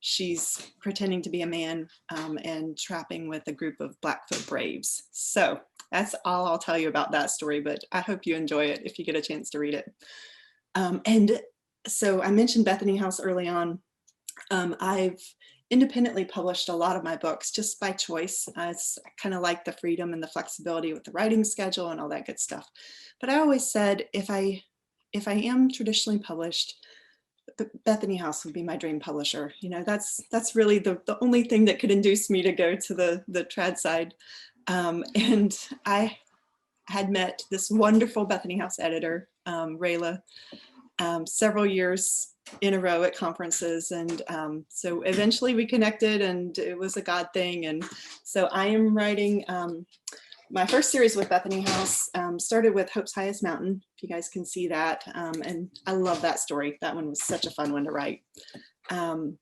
She's pretending to be a man and trapping with a group of Blackfoot Braves. So that's all I'll tell you about that story, but I hope you enjoy it if you get a chance to read it. And so I mentioned Bethany House early on. I've independently published a lot of my books just by choice. I kind of like the freedom and the flexibility with the writing schedule and all that good stuff. But I always said, if I am traditionally published, Bethany House would be my dream publisher. That's really the only thing that could induce me to go to the trad side. And I had met this wonderful Bethany House editor, Rayla, several years in a row at conferences. And so eventually we connected, and it was a God thing. And so I am writing my first series with Bethany House, started with Hope's Highest Mountain, if you guys can see that. And I love that story. That one was such a fun one to write. And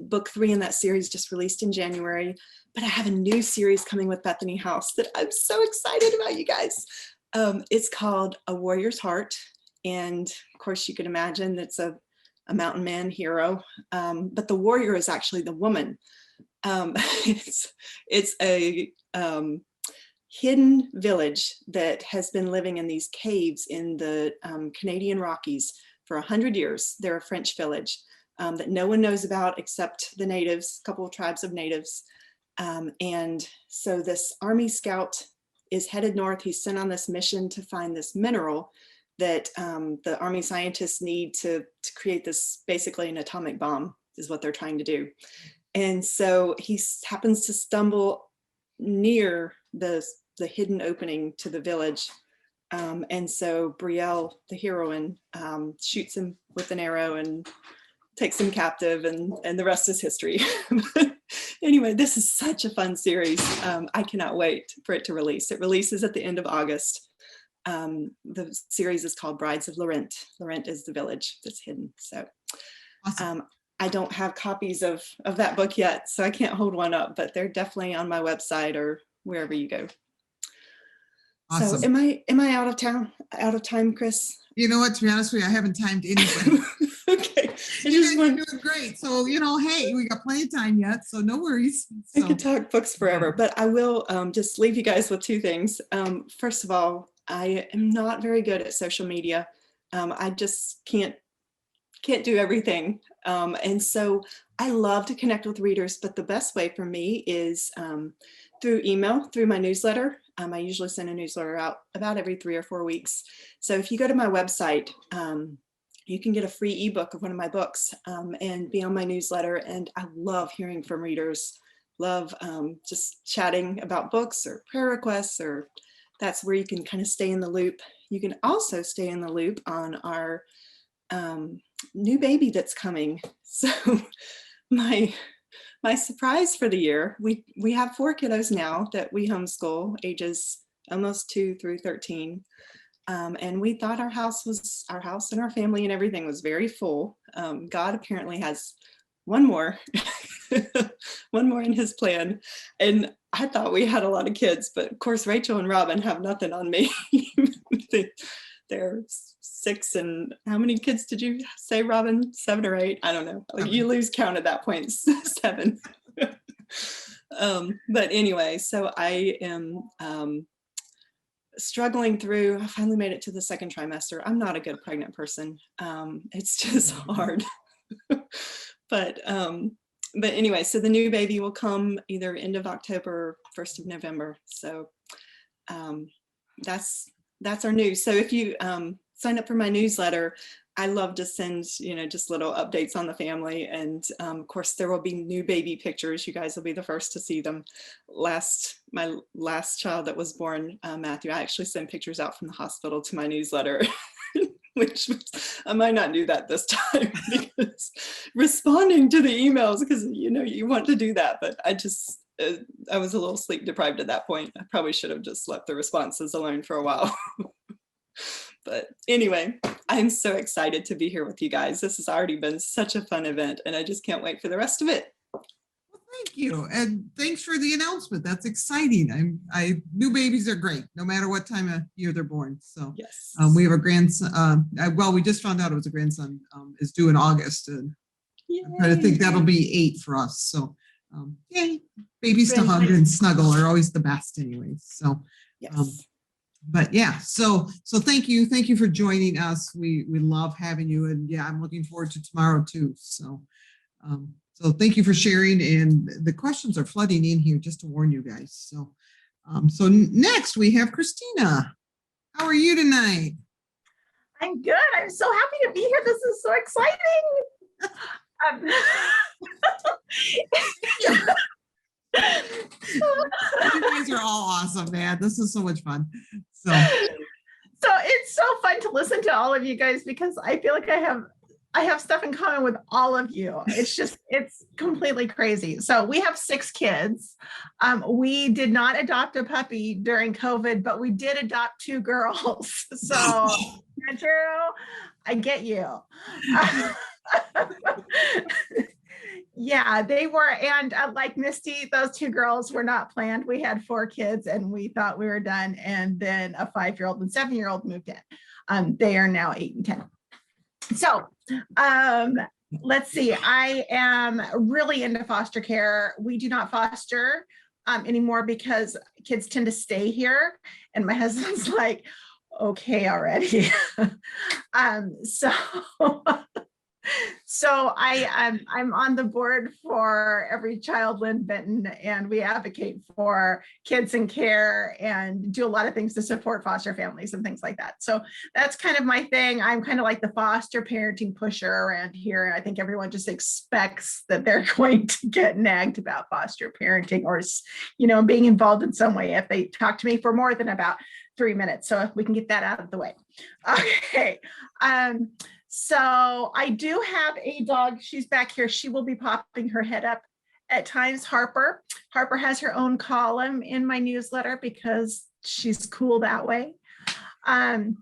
book 3 in that series just released in January. But I have a new series coming with Bethany House that I'm so excited about, you guys. It's called A Warrior's Heart. And of course, you can imagine that's a mountain man hero, but the warrior is actually the woman. It's a hidden village that has been living in these caves in the Canadian Rockies for 100 years. They're a French village that no one knows about except the natives, a couple of tribes of natives. And so this Army scout is headed north. He's sent on this mission to find this mineral that the Army scientists need to create this, basically an atomic bomb is what they're trying to do. And so he happens to stumble near the hidden opening to the village. And so Brielle, the heroine, shoots him with an arrow and takes him captive, and the rest is history. Anyway, this is such a fun series. I cannot wait for it to release. It releases at the end of August. The series is called Brides of Laurent. Laurent is the village that's hidden. So Awesome. I don't have copies of that book yet, so I can't hold one up, but they're definitely on my website or wherever you go. Awesome. So am I out of time, Chris? You know what, to be honest with you, I haven't timed anything. Okay. You're doing great. So, hey, we got plenty of time yet, so no worries. I could talk books forever, but I will just leave you guys with 2 things. First of all, I am not very good at social media. I just can't do everything. And so I love to connect with readers, but the best way for me is through email, through my newsletter. I usually send a newsletter out about every 3 or 4 weeks. So if you go to my website, you can get a free ebook of one of my books and be on my newsletter. And I love hearing from readers, love just chatting about books or prayer requests, or that's where you can kind of stay in the loop. You can also stay in the loop on our new baby that's coming. So my surprise for the year, we have 4 kiddos now that we homeschool, ages almost 2 through 13. And we thought our house and our family and everything was very full. God apparently has one more, one more in his plan. And I thought we had a lot of kids, but of course, Rachel and Robin have nothing on me. They're 6 and how many kids did you say, Robin? 7 or 8? I don't know. Like, you lose count at that point. 7. But anyway, so I am struggling through. I finally made it to the 2nd trimester. I'm not a good pregnant person. It's just hard. But anyway, so the new baby will come either end of October, 1st of November. So that's our news. So if you sign up for my newsletter, I love to send, just little updates on the family. And of course, there will be new baby pictures. You guys will be the first to see them. My last child that was born, Matthew, I actually sent pictures out from the hospital to my newsletter, which I might not do that this time because responding to the emails, because you want to do that, but I was a little sleep deprived at that point. I probably should have just left the responses alone for a while. But anyway, I'm so excited to be here with you guys. This has already been such a fun event, and I just can't wait for the rest of it. Well, thank you. And thanks for the announcement. That's exciting. New babies are great, no matter what time of year they're born. So yes, we have a grandson. Well, we just found out it was a grandson, is due in August. And I think that'll be 8 for us. So yay, babies to hug and snuggle are always the best anyways. So yes. But yeah, so thank you for joining us. We love having you, and yeah, I'm looking forward to tomorrow too. So so thank you for sharing, and the questions are flooding in here, just to warn you guys. So so next we have Christina. How are you tonight? I'm good. I'm so happy to be here. This is so exciting. You guys are all awesome, man. This is so much fun. So it's so fun to listen to all of you guys, because I feel like I have stuff in common with all of you. It's completely crazy. So we have 6 kids. We did not adopt a puppy during COVID, but we did adopt 2 girls. So Andrew, I get you. Yeah, they were. And like Misty, those 2 girls were not planned. We had 4 kids and we thought we were done. And then a 5-year-old and 7-year-old moved in. They are now 8 and 10. So let's see. I am really into foster care. We do not foster anymore because kids tend to stay here. And my husband's like, okay, already. So I'm on the board for Every Child Lynn Benton, and we advocate for kids in care and do a lot of things to support foster families and things like that. So that's kind of my thing. I'm kind of like the foster parenting pusher around here. I think everyone just expects that they're going to get nagged about foster parenting or, being involved in some way if they talk to me for more than about 3 minutes. So if we can get that out of the way. Okay. So I do have a dog. She's back here. She will be popping her head up at times. Harper has her own column in my newsletter because she's cool that way. I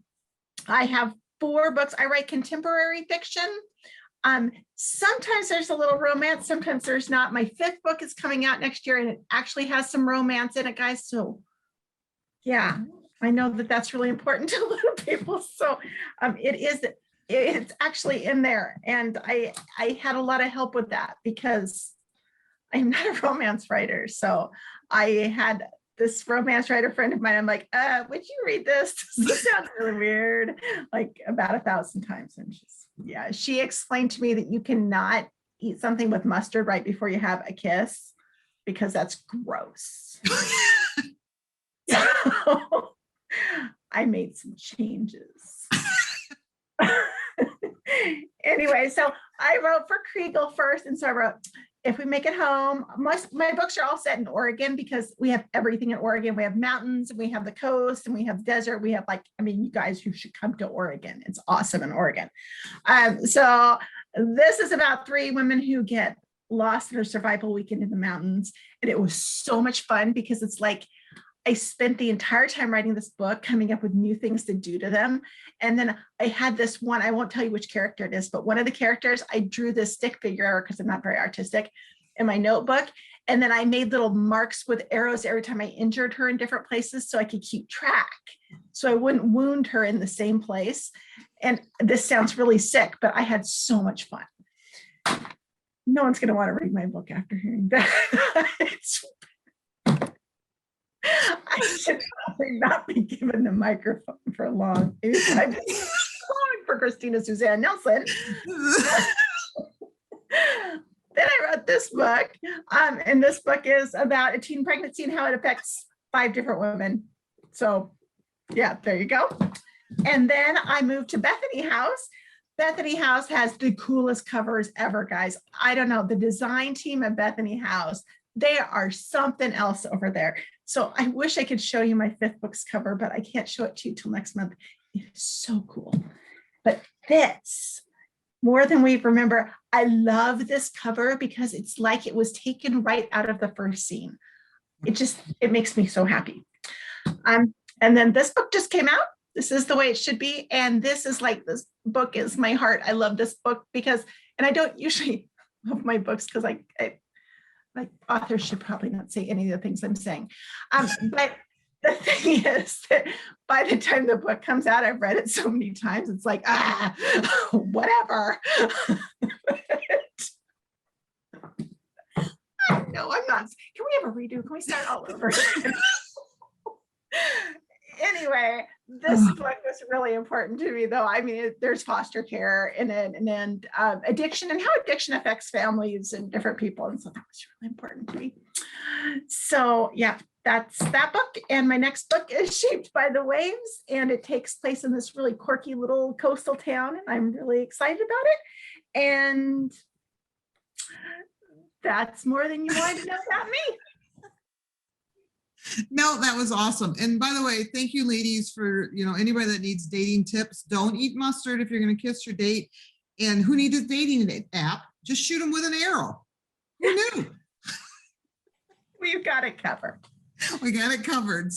have 4 books. I write contemporary fiction. Sometimes there's a little romance. Sometimes there's not. My 5th book is coming out next year, and it actually has some romance in it, guys. So yeah, I know that that's really important to a lot of people. So it's actually in there. And I had a lot of help with that because I'm not a romance writer. So I had this romance writer friend of mine. I'm like, would you read this? This sounds really weird, like about 1,000 times. And she explained to me that you cannot eat something with mustard right before you have a kiss because that's gross. So I made some changes. Anyway, so I wrote for Kriegel first. And so I wrote, if we make it home, my books are all set in Oregon because we have everything in Oregon. We have mountains, and we have the coast, and we have desert. We have you guys, you should come to Oregon. It's awesome in Oregon. So this is about 3 women who get lost in a survival weekend in the mountains. And it was so much fun because it's like, I spent the entire time writing this book, coming up with new things to do to them. And then I had this one, I won't tell you which character it is, but one of the characters, I drew this stick figure because I'm not very artistic in my notebook. And then I made little marks with arrows every time I injured her in different places so I could keep track. So I wouldn't wound her in the same place. And this sounds really sick, but I had so much fun. No one's going to want to read my book after hearing that. I should probably not be given the microphone for long. I'm calling for Christina Suzanne Nelson. Then I wrote this book, and this book is about a teen pregnancy and how it affects 5 different women. So yeah, there you go. And then I moved to Bethany House. Bethany House has the coolest covers ever, guys. I don't know, the design team at Bethany House, they are something else over there. So I wish I could show you my 5th book's cover, but I can't show it to you till next month. It is so cool. But this, more than we remember, I love this cover because it's like it was taken right out of the first scene. It makes me so happy. And then this book just came out. This is the way it should be. And this this book is my heart. I love this book because, and I don't usually love my books because like authors should probably not say any of the things I'm saying. But the thing is that by the time the book comes out, I've read it so many times. It's like, whatever. No, I'm not. Can we have a redo? Can we start all over? Anyway, this book was really important to me, though. I mean, there's foster care in it, and then addiction and how addiction affects families and different people. And so that was really important to me. So yeah, that's that book. And my next book is Shaped by the Waves, and it takes place in this really quirky little coastal town, and I'm really excited about it. And that's more than you wanted to know about me. No, that was awesome. And by the way, thank you ladies for, anybody that needs dating tips, don't eat mustard if you're going to kiss your date. And who needs a dating app? Just shoot them with an arrow. Who knew? We've got it covered. We got it covered.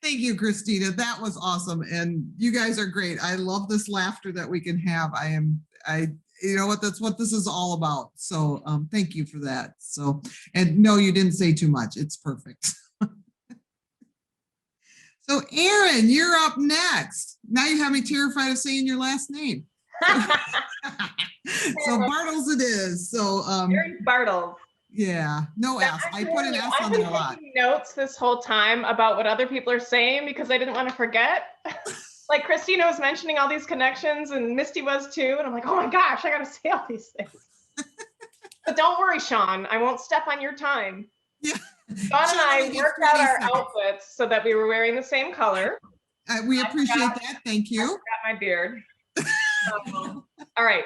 Thank you, Christina. That was awesome. And you guys are great. I love this laughter that we can have. That's what this is all about. So thank you for that. So, and no, you didn't say too much. It's perfect. So Erin, you're up next. Now you have me terrified of saying your last name. So Bartles it is. So Erin Bartles. Yeah, no S. I put an S on there a lot. I've been taking notes this whole time about what other people are saying because I didn't want to forget. Like Christina was mentioning all these connections and Misty was too. And I'm like, oh my gosh, I got to say all these things. But don't worry, Sean, I won't step on your time. Yeah. Sean and I worked out our outfits so that we were wearing the same color. We appreciate that. Thank you. I forgot my beard. All right.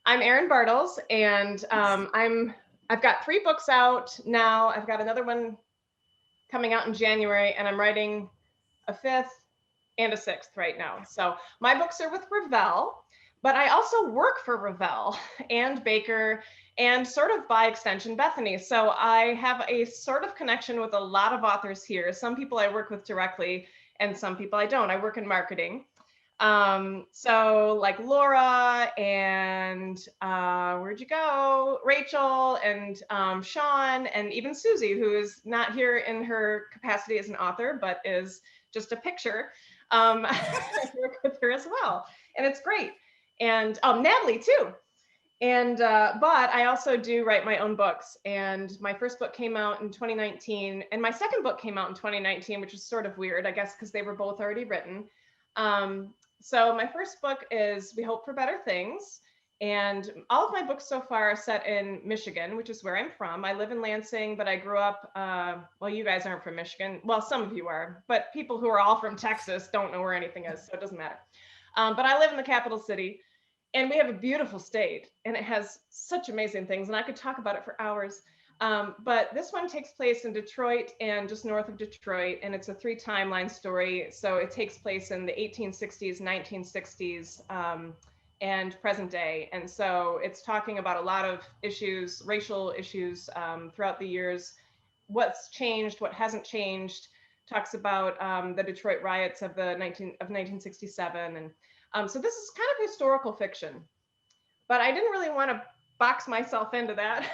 I'm Erin Bartles, and I've got 3 books out now. I've got another one coming out in January, and I'm writing a 5th and a 6th right now. So my books are with Revell, but I also work for Revell and Baker and sort of by extension, Bethany. So I have a sort of connection with a lot of authors here. Some people I work with directly and some people I don't. I work in marketing. So like Laura and where'd you go? Rachel and Sean and even Susie, who is not here in her capacity as an author, but is just a picture. I work with her as well. And it's great. And Natalie too. And, but I also do write my own books, and my first book came out in 2019 and my second book came out in 2019, which is sort of weird, I guess, because they were both already written. So my first book is We Hope for Better Things. And all of my books so far are set in Michigan, which is where I'm from. I live in Lansing, but I grew up, well, you guys aren't from Michigan. Well, some of you are, but people who are all from Texas don't know where anything is, so it doesn't matter. But I live in the capital city. And we have a beautiful state, and it has such amazing things, and I could talk about it for hours. But this one takes place in Detroit and just north of Detroit, and it's a 3 timeline story. So it takes place in the 1860s, 1960s, and present day. And so it's talking about a lot of issues, racial issues throughout the years, what's changed, what hasn't changed, talks about the Detroit riots of 1967. And so this is kind of historical fiction, but I didn't really want to box myself into that.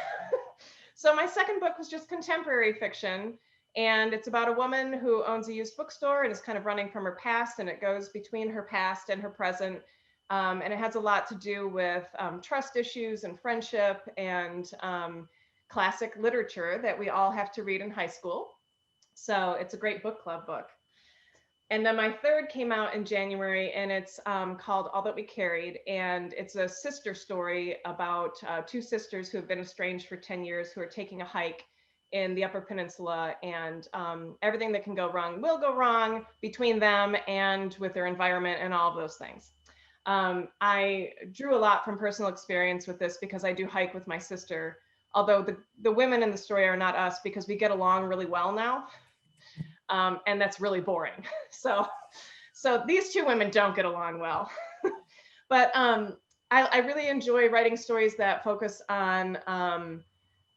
So my second book was just contemporary fiction, and it's about a woman who owns a used bookstore and is kind of running from her past, and it goes between her past and her present. And it has a lot to do with trust issues and friendship and classic literature that we all have to read in high school. So it's a great book club book. And then my third came out in January, and it's called All That We Carried. And it's a sister story about 2 sisters who have been estranged for 10 years, who are taking a hike in the Upper Peninsula, and everything that can go wrong will go wrong between them and with their environment and all of those things. I drew a lot from personal experience with this because I do hike with my sister, although the women in the story are not us, because we get along really well now. And that's really boring. So these 2 women don't get along well. But I really enjoy writing stories that focus on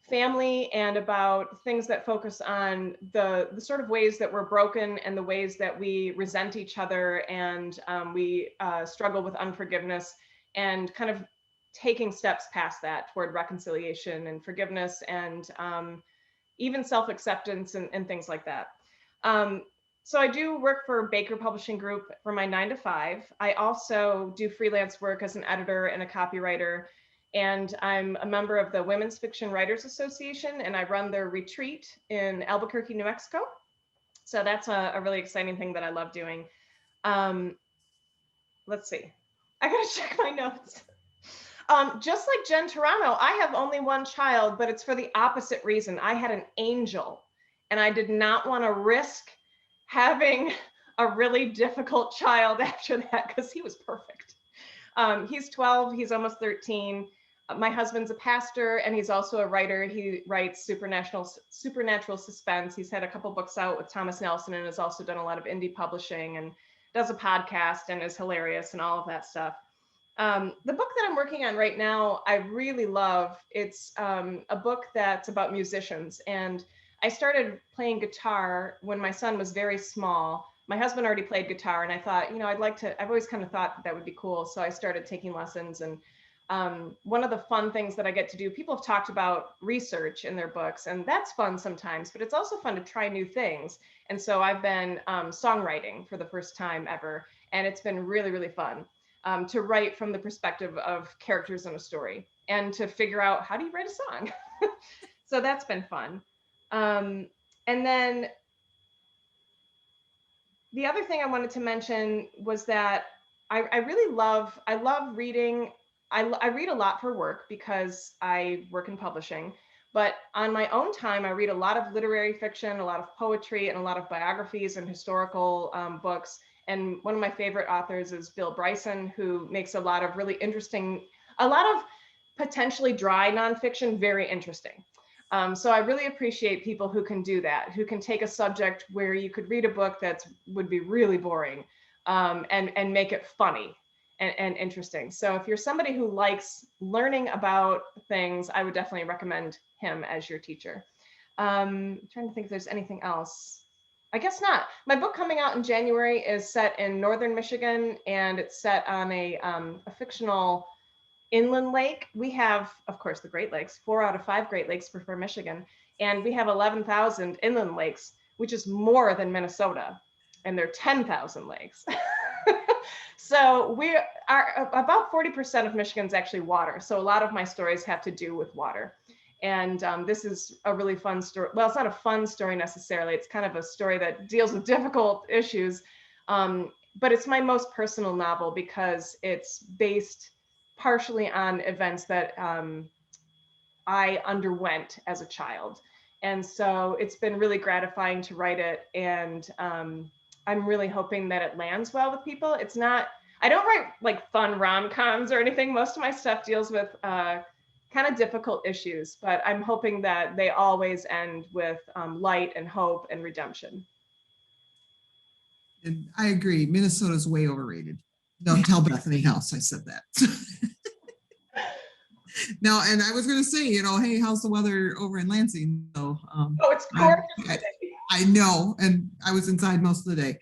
family and about things that focus on the sort of ways that we're broken and the ways that we resent each other, and we struggle with unforgiveness, and kind of taking steps past that toward reconciliation and forgiveness, and even self-acceptance and things like that. So I do work for Baker Publishing Group for my 9 to 5. I also do freelance work as an editor and a copywriter, and I'm a member of the Women's Fiction Writers Association, and I run their retreat in Albuquerque, New Mexico. So that's a really exciting thing that I love doing. Let's see, I gotta check my notes. Just like Jen Toronto, I have only 1 child, but it's for the opposite reason. I had an angel, and I did not want to risk having a really difficult child after that, because he was perfect. He's 12, he's almost 13. My husband's a pastor, and he's also a writer. He writes supernatural suspense. He's had a couple books out with Thomas Nelson, and has also done a lot of indie publishing, and does a podcast, and is hilarious and all of that stuff. The book that I'm working on right now, I really love. It's a book that's about musicians, and I started playing guitar when my son was very small. My husband already played guitar, and I thought, I've always kind of thought that would be cool. So I started taking lessons, and one of the fun things that I get to do, people have talked about research in their books, and that's fun sometimes, but it's also fun to try new things. And so I've been songwriting for the first time ever, and it's been really, really fun to write from the perspective of characters in a story, and to figure out, how do you write a song? So that's been fun. And then the other thing I wanted to mention was that I love reading. I read a lot for work because I work in publishing, but on my own time, I read a lot of literary fiction, a lot of poetry, and a lot of biographies and historical books. And one of my favorite authors is Bill Bryson, who makes a lot of really interesting, a lot of potentially dry nonfiction, very interesting. So I really appreciate people who can do that, who can take a subject where you could read a book that would be really boring and make it funny and interesting. So if you're somebody who likes learning about things, I would definitely recommend him as your teacher. I'm trying to think if there's anything else. I guess not. My book coming out in January is set in northern Michigan, and it's set on a fictional inland lake. We have, of course, the Great Lakes. 4 out of 5 Great Lakes prefer Michigan, and we have 11,000 inland lakes, which is more than Minnesota, and there are 10,000 lakes. So we are about 40% of Michigan's actually water. So a lot of my stories have to do with water. And this is a really fun story. Well, it's not a fun story necessarily. It's kind of a story that deals with difficult issues. But it's my most personal novel because it's based partially on events that I underwent as a child. And so it's been really gratifying to write it. And I'm really hoping that it lands well with people. It's not, I don't write like fun rom-coms or anything. Most of my stuff deals with kind of difficult issues, but I'm hoping that they always end with light and hope and redemption. And I agree. Minnesota's way overrated. Don't tell Bethany House I said that. No, and I was going to say, you know, hey, how's the weather over in Lansing? So, oh, it's gorgeous. I know, and I was inside most of the day.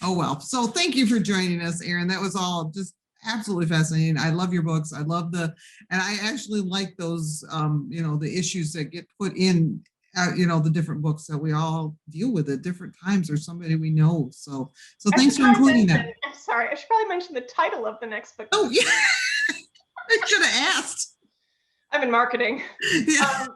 Oh, well. So thank you for joining us, Erin. That was all just absolutely fascinating. I love your books. I love and I actually like those, you know, the issues that get put in, you know, the different books that we all deal with at different times, or somebody we know. So thanks for including that. I'm sorry, I should probably mention the title of the next book. Oh, yeah. I should have asked. I'm in marketing. Yeah.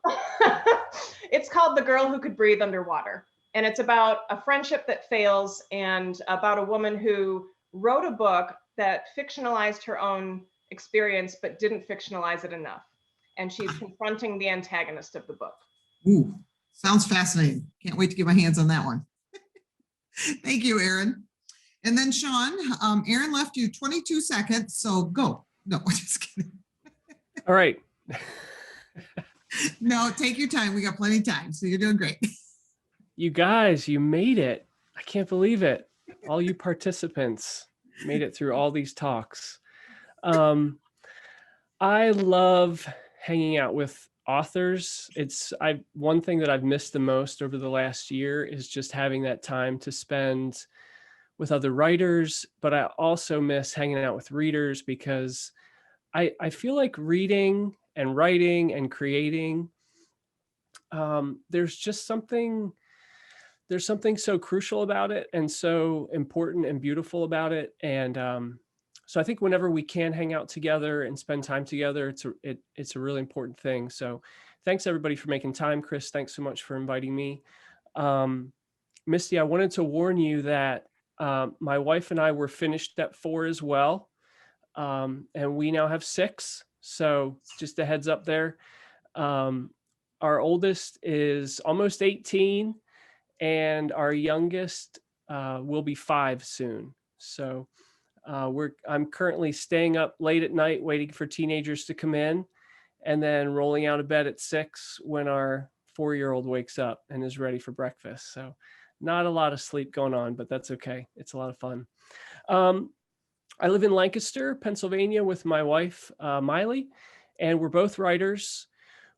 It's called The Girl Who Could Breathe Underwater. And it's about a friendship that fails and about a woman who wrote a book that fictionalized her own experience, but didn't fictionalize it enough. And she's confronting the antagonist of the book. Ooh, sounds fascinating. Can't wait to get my hands on that one. Thank you, Erin. And then Sean, Erin left you 22 seconds, so go. No, just kidding. All right. No, take your time. We got plenty of time, so you're doing great. You guys, you made it. I can't believe it. All you participants made it through all these talks. I love hanging out with authors. One thing that I've missed the most over the last year is just having that time to spend with other writers, but I also miss hanging out with readers because I feel like reading and writing and creating, there's something so crucial about it and so important and beautiful about it. And so I think whenever we can hang out together and spend time together, it's a really important thing. So thanks everybody for making time. Chris, thanks so much for inviting me. Misty, I wanted to warn you that my wife and I were finished at 4 as well. And we now have 6. So just a heads up there. Our oldest is almost 18 and our youngest will be 5 soon. So I'm currently staying up late at night waiting for teenagers to come in and then rolling out of bed at 6 when our 4-year-old wakes up and is ready for breakfast. So not a lot of sleep going on, but that's okay. It's a lot of fun. I live in Lancaster, Pennsylvania with my wife, Miley, and we're both writers.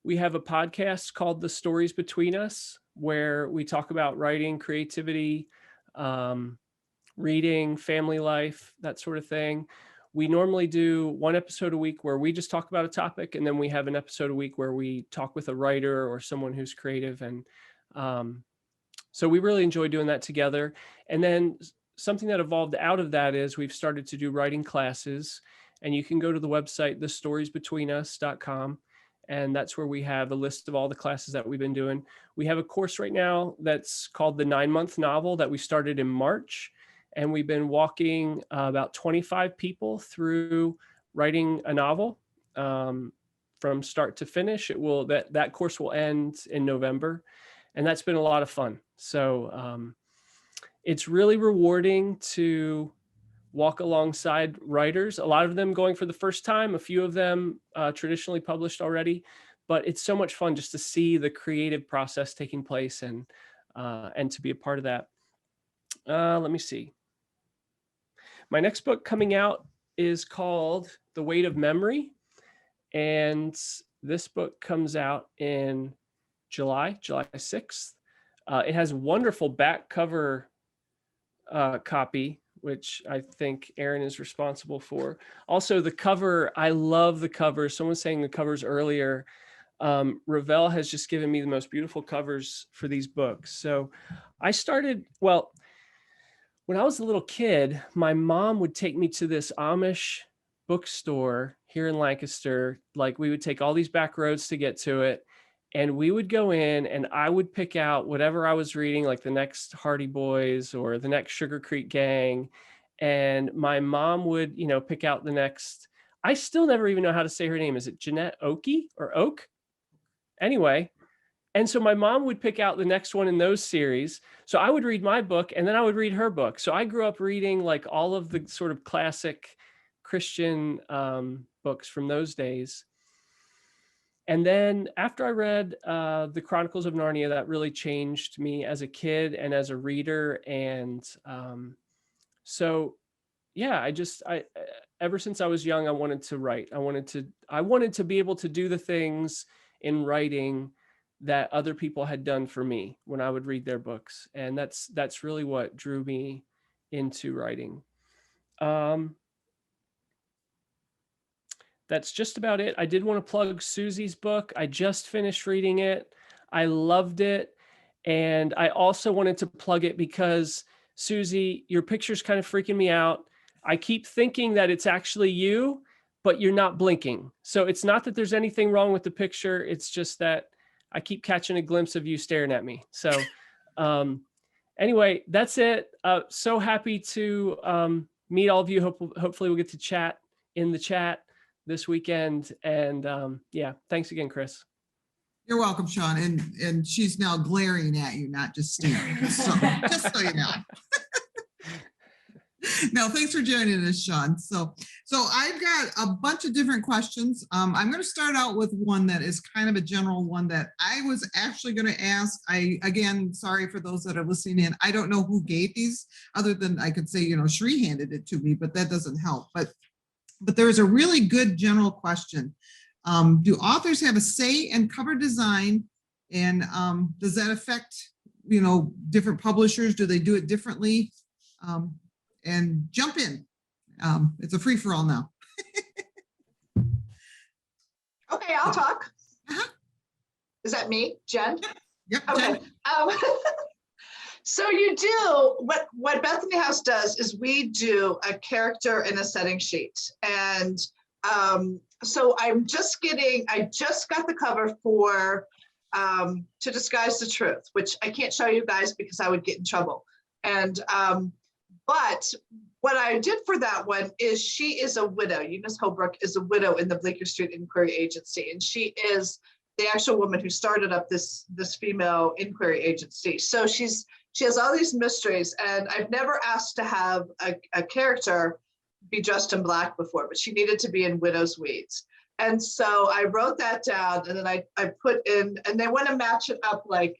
We have a podcast called The Stories Between Us, where we talk about writing, creativity, reading, family life, that sort of thing. We normally do 1 episode a week where we just talk about a topic, and then we have an episode a week where we talk with a writer or someone who's creative. And so we really enjoy doing that together. And then something that evolved out of that is we've started to do writing classes, and you can go to the website, thestoriesbetweenus.com. And that's where we have a list of all the classes that we've been doing. We have a course right now that's called the 9-month novel that we started in March. And we've been walking about 25 people through writing a novel from start to finish. That course will end in November. And that's been a lot of fun. So it's really rewarding to walk alongside writers, a lot of them going for the first time, a few of them traditionally published already, but it's so much fun just to see the creative process taking place and to be a part of that. Let me see. My next book coming out is called The Weight of Memory. And this book comes out in July 6th. It has wonderful back cover copy, which I think Erin is responsible for. Also the cover, I love the cover. Someone was saying the covers earlier. Ravel has just given me the most beautiful covers for these books. So I started, well, when I was a little kid, my mom would take me to this Amish bookstore here in Lancaster. Like we would take all these back roads to get to it. And we would go in and I would pick out whatever I was reading, like the next Hardy Boys or the next Sugar Creek Gang. And my mom would, pick out the next, I still never even know how to say her name. Is it Jeanette Oakey or Oak? Anyway. And so my mom would pick out the next one in those series. So I would read my book and then I would read her book. So I grew up reading like all of the sort of classic Christian books from those days. And then after I read the Chronicles of Narnia, that really changed me as a kid and as a reader. And so, yeah, I ever since I was young, I wanted to write. I wanted to be able to do the things in writing that other people had done for me when I would read their books. And that's really what drew me into writing. That's just about it. I did want to plug Susie's book. I just finished reading it. I loved it. And I also wanted to plug it because, Susie, your picture's kind of freaking me out. I keep thinking that it's actually you, but you're not blinking. So it's not that there's anything wrong with the picture. It's just that I keep catching a glimpse of you staring at me. So anyway, that's it. So happy to meet all of you. Hopefully we'll get to chat in the chat this weekend. And yeah, thanks again, Chris. You're welcome, Sean. And she's now glaring at you, not just staring. So, just so you know. No, thanks for joining us, Sean. So I've got a bunch of different questions. I'm going to start out with one that is kind of a general one that I was actually going to ask. Again, sorry for those that are listening in. I don't know who gave these, other than I could say, Shree handed it to me, but that doesn't help. But there's a really good general question. Do authors have a say in cover design? And does that affect, different publishers? Do they do it differently? And jump in. It's a free-for-all now. Okay, I'll talk. Is that me, Jen? Yep. Okay. So you do what Bethany House does is we do a character and a setting sheet, and so I just got the cover for To Disguise the Truth, which I can't show you guys because I would get in trouble. And but what I did for that one is she is a widow. Eunice Holbrook is a widow in the Bleecker Street Inquiry Agency, and she is the actual woman who started up this female inquiry agency. So she has all these mysteries, and I've never asked to have a character be dressed in black before, but she needed to be in widow's weeds. And so I wrote that down, and then I put in, and they want to match it up like,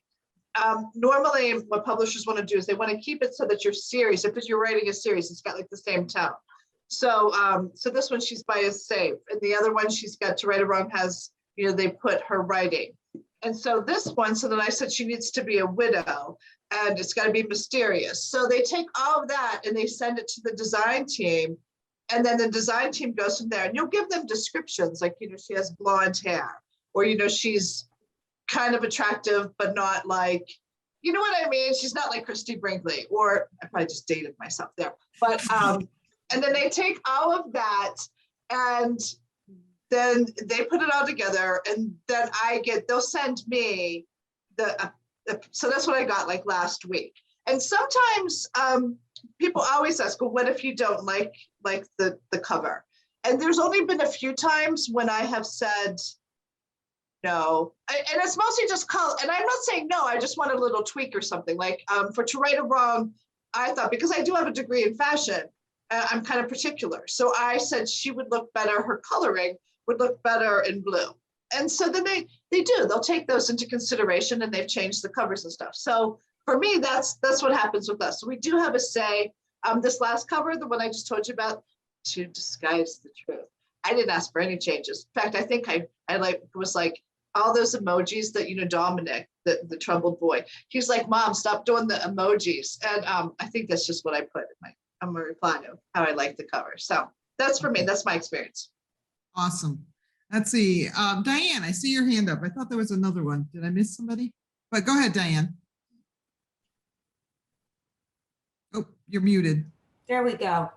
normally what publishers want to do is they want to keep it so that your series, if you're writing a series, it's got like the same tone. So so this one she's by a safe, and the other one she's got To Right or Wrong has, they put her writing. And so this one, so then I said she needs to be a widow and it's got to be mysterious. So they take all of that and they send it to the design team, and then the design team goes from there, and you'll give them descriptions like, she has blonde hair, or, she's kind of attractive, but not like, you know what I mean? She's not like Christy Brinkley, or I probably just dated myself there. But, and then they take all of that and then they put it all together, and then they'll send me so that's what I got like last week. And sometimes people always ask, well, what if you don't like the cover? And there's only been a few times when I have said, no, and it's mostly just color. And I'm not saying no, I just want a little tweak or something. Like for To Right or Wrong, I thought, because I do have a degree in fashion, I'm kind of particular. So I said she would look better, her coloring would look better in blue. And so then they'll take those into consideration, and they've changed the covers and stuff. So for me, that's what happens with us. So we do have a say. This last cover, the one I just told you about, To Disguise the Truth, I didn't ask for any changes. In fact, I think I was like, all those emojis that, Dominic, the troubled boy, he's like, Mom, stop doing the emojis. And I think that's just what I put in my reply to how I like the cover. So that's for me. That's my experience. Awesome. Let's see. Diane, I see your hand up. I thought there was another one. Did I miss somebody? But go ahead, Diane. Oh, you're muted. There we go.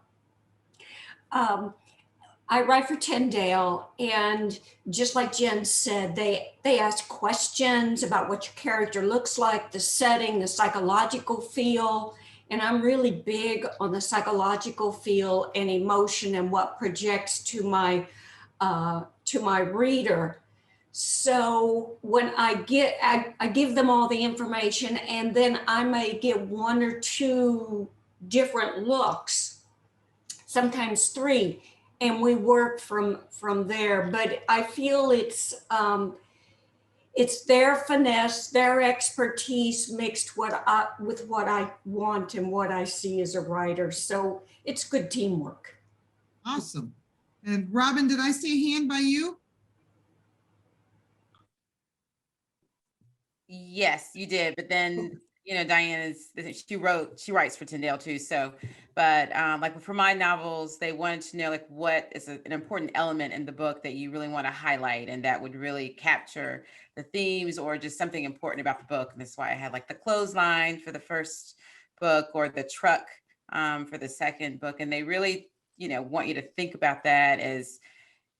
I write for Tyndale, and just like Jen said, they ask questions about what your character looks like, the setting, the psychological feel. And I'm really big on the psychological feel and emotion and what projects to my reader. So when I give them all the information, and then I may get one or two different looks, sometimes three, and we work from there. But I feel it's their finesse, their expertise mixed with what I want and what I see as a writer. So it's good teamwork. Awesome. And Robin, did I see a hand by you? Yes, you did. But then, you know, Diane she writes for Tyndale too. So, but like for my novels, they wanted to know like what is an important element in the book that you really want to highlight and that would really capture the themes or just something important about the book. And that's why I had like the clothesline for the first book or the truck for the second book. And they really, you know, want you to think about that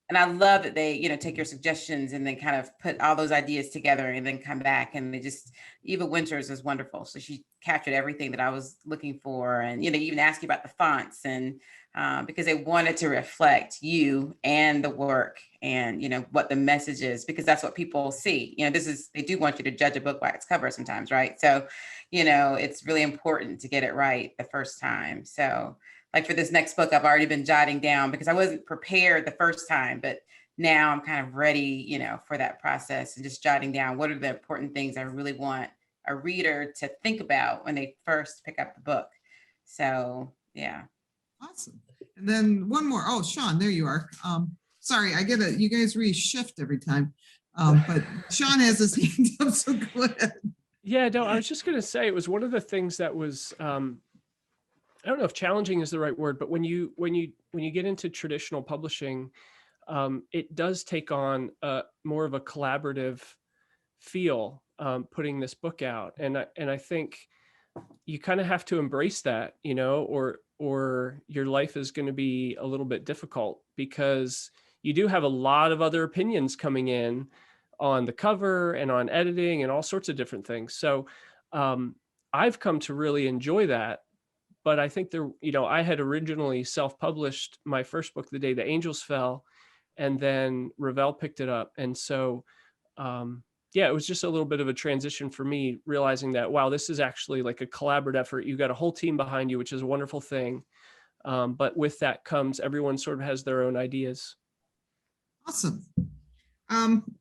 and I love that they, you know, take your suggestions and then kind of put all those ideas together and then come back. And Eva Winters is wonderful. So she captured everything that I was looking for. And, you know, even ask you about the fonts and because they wanted to reflect you and the work and, you know, what the message is, because that's what people see. You know, they do want you to judge a book by its cover sometimes, right? So, you know, it's really important to get it right the first time. So like for this next book, I've already been jotting down because I wasn't prepared the first time, but now I'm kind of ready, you know, for that process and just jotting down what are the important things I really want a reader to think about when they first pick up the book. So, yeah. Awesome. And then one more. Oh, Sean, there you are. Sorry, you guys re-shift every time. But Sean has his hand up, so go ahead. Yeah, no, I was just going to say it was one of the things that was, I don't know if challenging is the right word, but when you get into traditional publishing, it does take on more of a collaborative feel, putting this book out, and I think you kind of have to embrace that, you know, or your life is going to be a little bit difficult because you do have a lot of other opinions coming in on the cover and on editing and all sorts of different things. So I've come to really enjoy that. But I think I had originally self-published my first book, The Day the Angels Fell, and then Revell picked it up. And so, it was just a little bit of a transition for me, realizing that, wow, this is actually like a collaborative effort. You got a whole team behind you, which is a wonderful thing. But with that comes, everyone sort of has their own ideas. Awesome.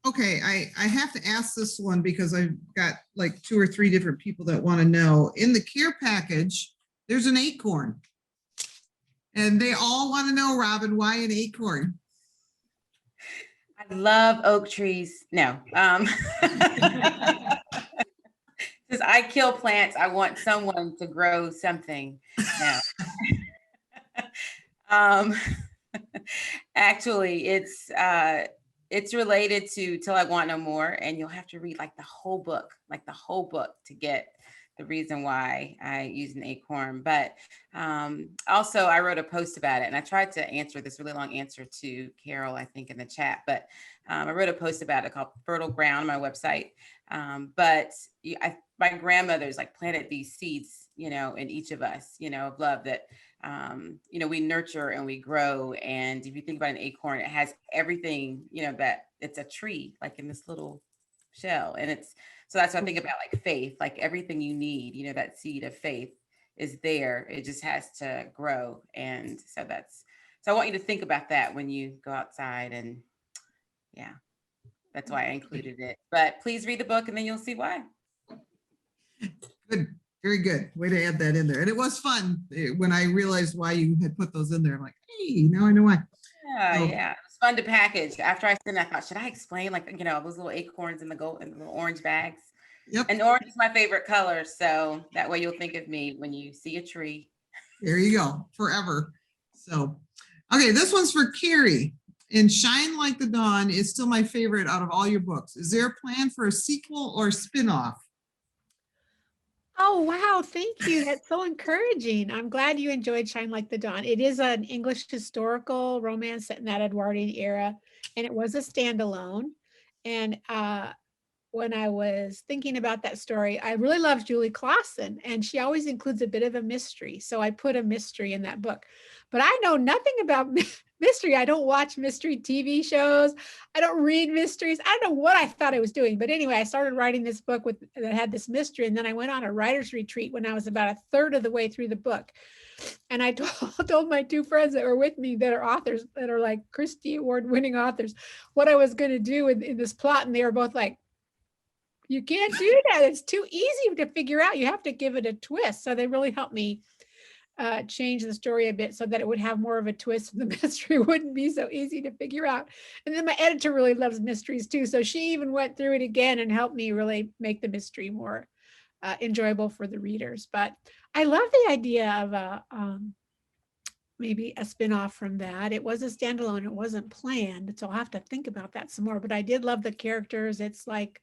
Okay, I have to ask this one because I've got like 2 or 3 different people that want to know. In the care package, there's an acorn. And they all want to know, Robin, why an acorn? I love oak trees. No. Since I kill plants, I want someone to grow something. No. Actually, it's related to Till I Want No More, and you'll have to read like the whole book to get the reason why I use an acorn. But also I wrote a post about it, and I tried to answer this really long answer to Carol, I think, in the chat, but I wrote a post about it called Fertile Ground on my website. But my grandmother's like planted these seeds, you know, in each of us, you know, of love that, you know, we nurture and we grow. And if you think about an acorn, it has everything, you know, that it's a tree, like in this little shell. And so that's what I think about, like faith, like everything you need, you know, that seed of faith is there. It just has to grow. And so I want you to think about that when you go outside, and yeah, that's why I included it. But please read the book and then you'll see why. Good. Very good. Way to add that in there. And it was fun when I realized why you had put those in there. I'm like, hey, now I know why. Yeah, yeah. It's fun to package. After I sent it, I thought, should I explain, like, you know, those little acorns in the little orange bags? Yep. And orange is my favorite color. So that way you'll think of me when you see a tree. There you go. Forever. So, okay, this one's for Carrie. And Shine Like the Dawn is still my favorite out of all your books. Is there a plan for a sequel or spin-off? Oh, wow. Thank you. That's so encouraging. I'm glad you enjoyed Shine Like the Dawn. It is an English historical romance set in that Edwardian era, and it was a standalone. And when I was thinking about that story, I really love Julie Clausen, and she always includes a bit of a mystery. So I put a mystery in that book. But I know nothing about mystery. I don't watch mystery TV shows. I don't read mysteries. I don't know what I thought I was doing. But anyway, I started writing this book that had this mystery. And then I went on a writer's retreat when I was about a third of the way through the book. And I told my two friends that were with me that are authors, that are like Christie Award-winning authors, what I was going to do in this plot. And they were both like, you can't do that. It's too easy to figure out. You have to give it a twist. So they really helped me change the story a bit so that it would have more of a twist and the mystery wouldn't be so easy to figure out. And then my editor really loves mysteries too. So she even went through it again and helped me really make the mystery more enjoyable for the readers. But I love the idea of maybe a spin-off from that. It was a standalone, it wasn't planned. So I'll have to think about that some more, but I did love the characters. It's like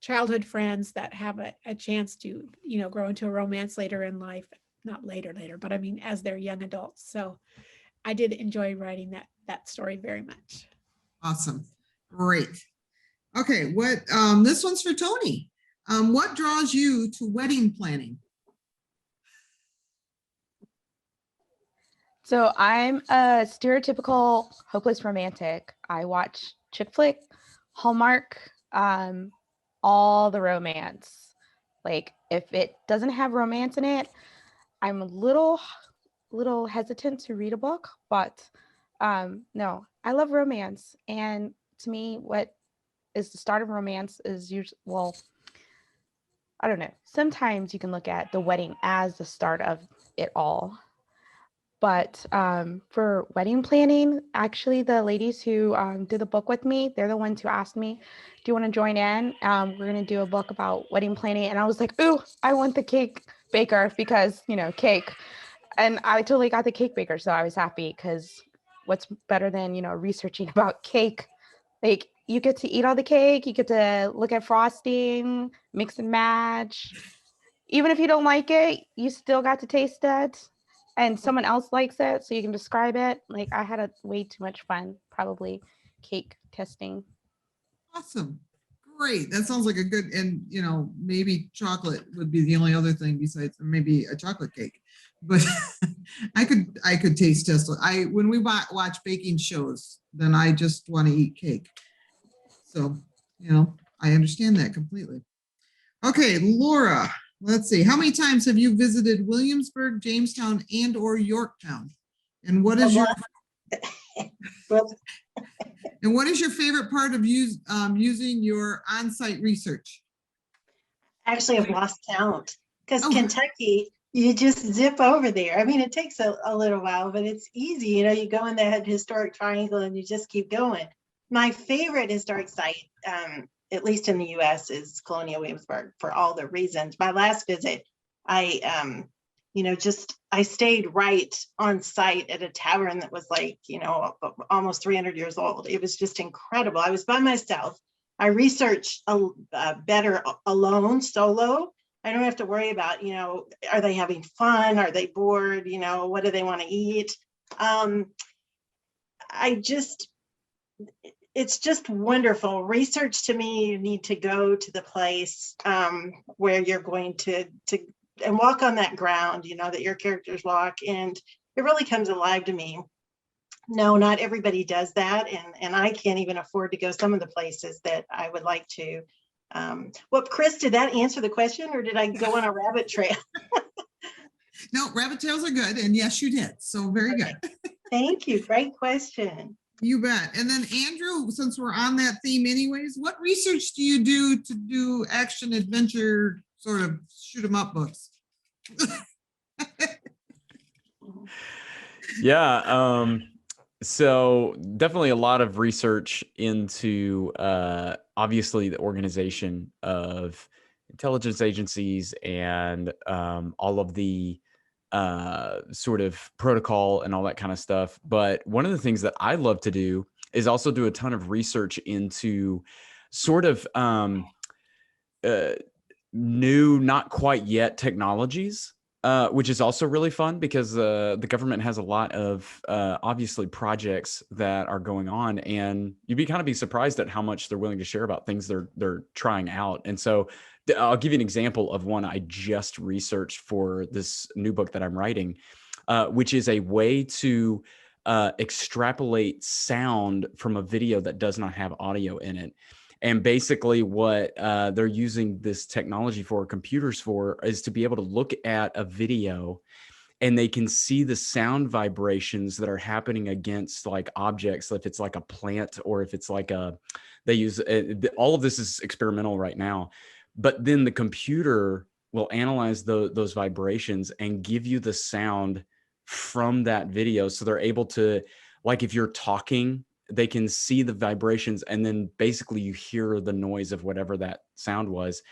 childhood friends that have a chance to, you know, grow into a romance later in life, not later, but I mean, as they're young adults. So I did enjoy writing that story very much. Awesome. Great. Okay. What, this one's for Tony. What draws you to wedding planning? So I'm a stereotypical hopeless romantic. I watch chick flick, Hallmark, all the romance. Like if it doesn't have romance in it, I'm a little hesitant to read a book, but no, I love romance. And to me, what is the start of romance is usually, well, I don't know. Sometimes you can look at the wedding as the start of it all. But for wedding planning, actually the ladies who did the book with me, they're the ones who asked me, do you want to join in? We're going to do a book about wedding planning. And I was like, ooh, I want the cake baker because, you know, cake. And I totally got the cake baker. So I was happy because what's better than, you know, researching about cake? Like you get to eat all the cake, you get to look at frosting, mix and match. Even if you don't like it, you still got to taste it. And someone else likes it, so you can describe it. Like I had way too much fun, probably cake testing. Awesome. Great. That sounds like a good, and you know, maybe chocolate would be the only other thing besides maybe a chocolate cake. But I could taste test. When we watch baking shows, then I just want to eat cake. So, you know, I understand that completely. Okay, Laura. Let's see. How many times have you visited Williamsburg, Jamestown, and or Yorktown? And what is your and what is your favorite part of using your on-site research? Actually, I've lost count because Kentucky, you just zip over there. I mean, it takes a little while, but it's easy. You know, you go in that historic triangle and you just keep going. My favorite historic site, at least in the US, is Colonial Williamsburg for all the reasons. My last visit, I stayed right on site at a tavern that was like, you know, almost 300 years old. It was just incredible. I was by myself. I researched better alone, solo. I don't have to worry about, you know, are they having fun? Are they bored? You know, what do they want to eat? It's just wonderful. Research to me, you need to go to the place where you're going to and walk on that ground, you know, that your characters walk, and it really comes alive to me. No, not everybody does that, and I can't even afford to go some of the places that I would like to. Well, Chris, did that answer the question, or did I go on a rabbit trail? No, rabbit trails are good, and yes, you did. So very good. Thank you. Great question. You bet. And then Andrew, since we're on that theme anyways, what research do you do to do action adventure sort of shoot 'em up books? Yeah. So definitely a lot of research into obviously the organization of intelligence agencies and all of the sort of protocol and all that kind of stuff. But one of the things that I love to do is also do a ton of research into sort of new, not quite yet technologies, which is also really fun because the government has a lot of obviously projects that are going on, and you'd kind of be surprised at how much they're willing to share about things they're trying out. And so I'll give you an example of one I just researched for this new book that I'm writing, which is a way to extrapolate sound from a video that does not have audio in it. And basically what they're using this technology for, computers for, is to be able to look at a video and they can see the sound vibrations that are happening against like objects. If it's like a plant, or if it's like they use, all of this is experimental right now, but then the computer will analyze those vibrations and give you the sound from that video. So they're able to, like if you're talking, they can see the vibrations, and then basically you hear the noise of whatever that sound was.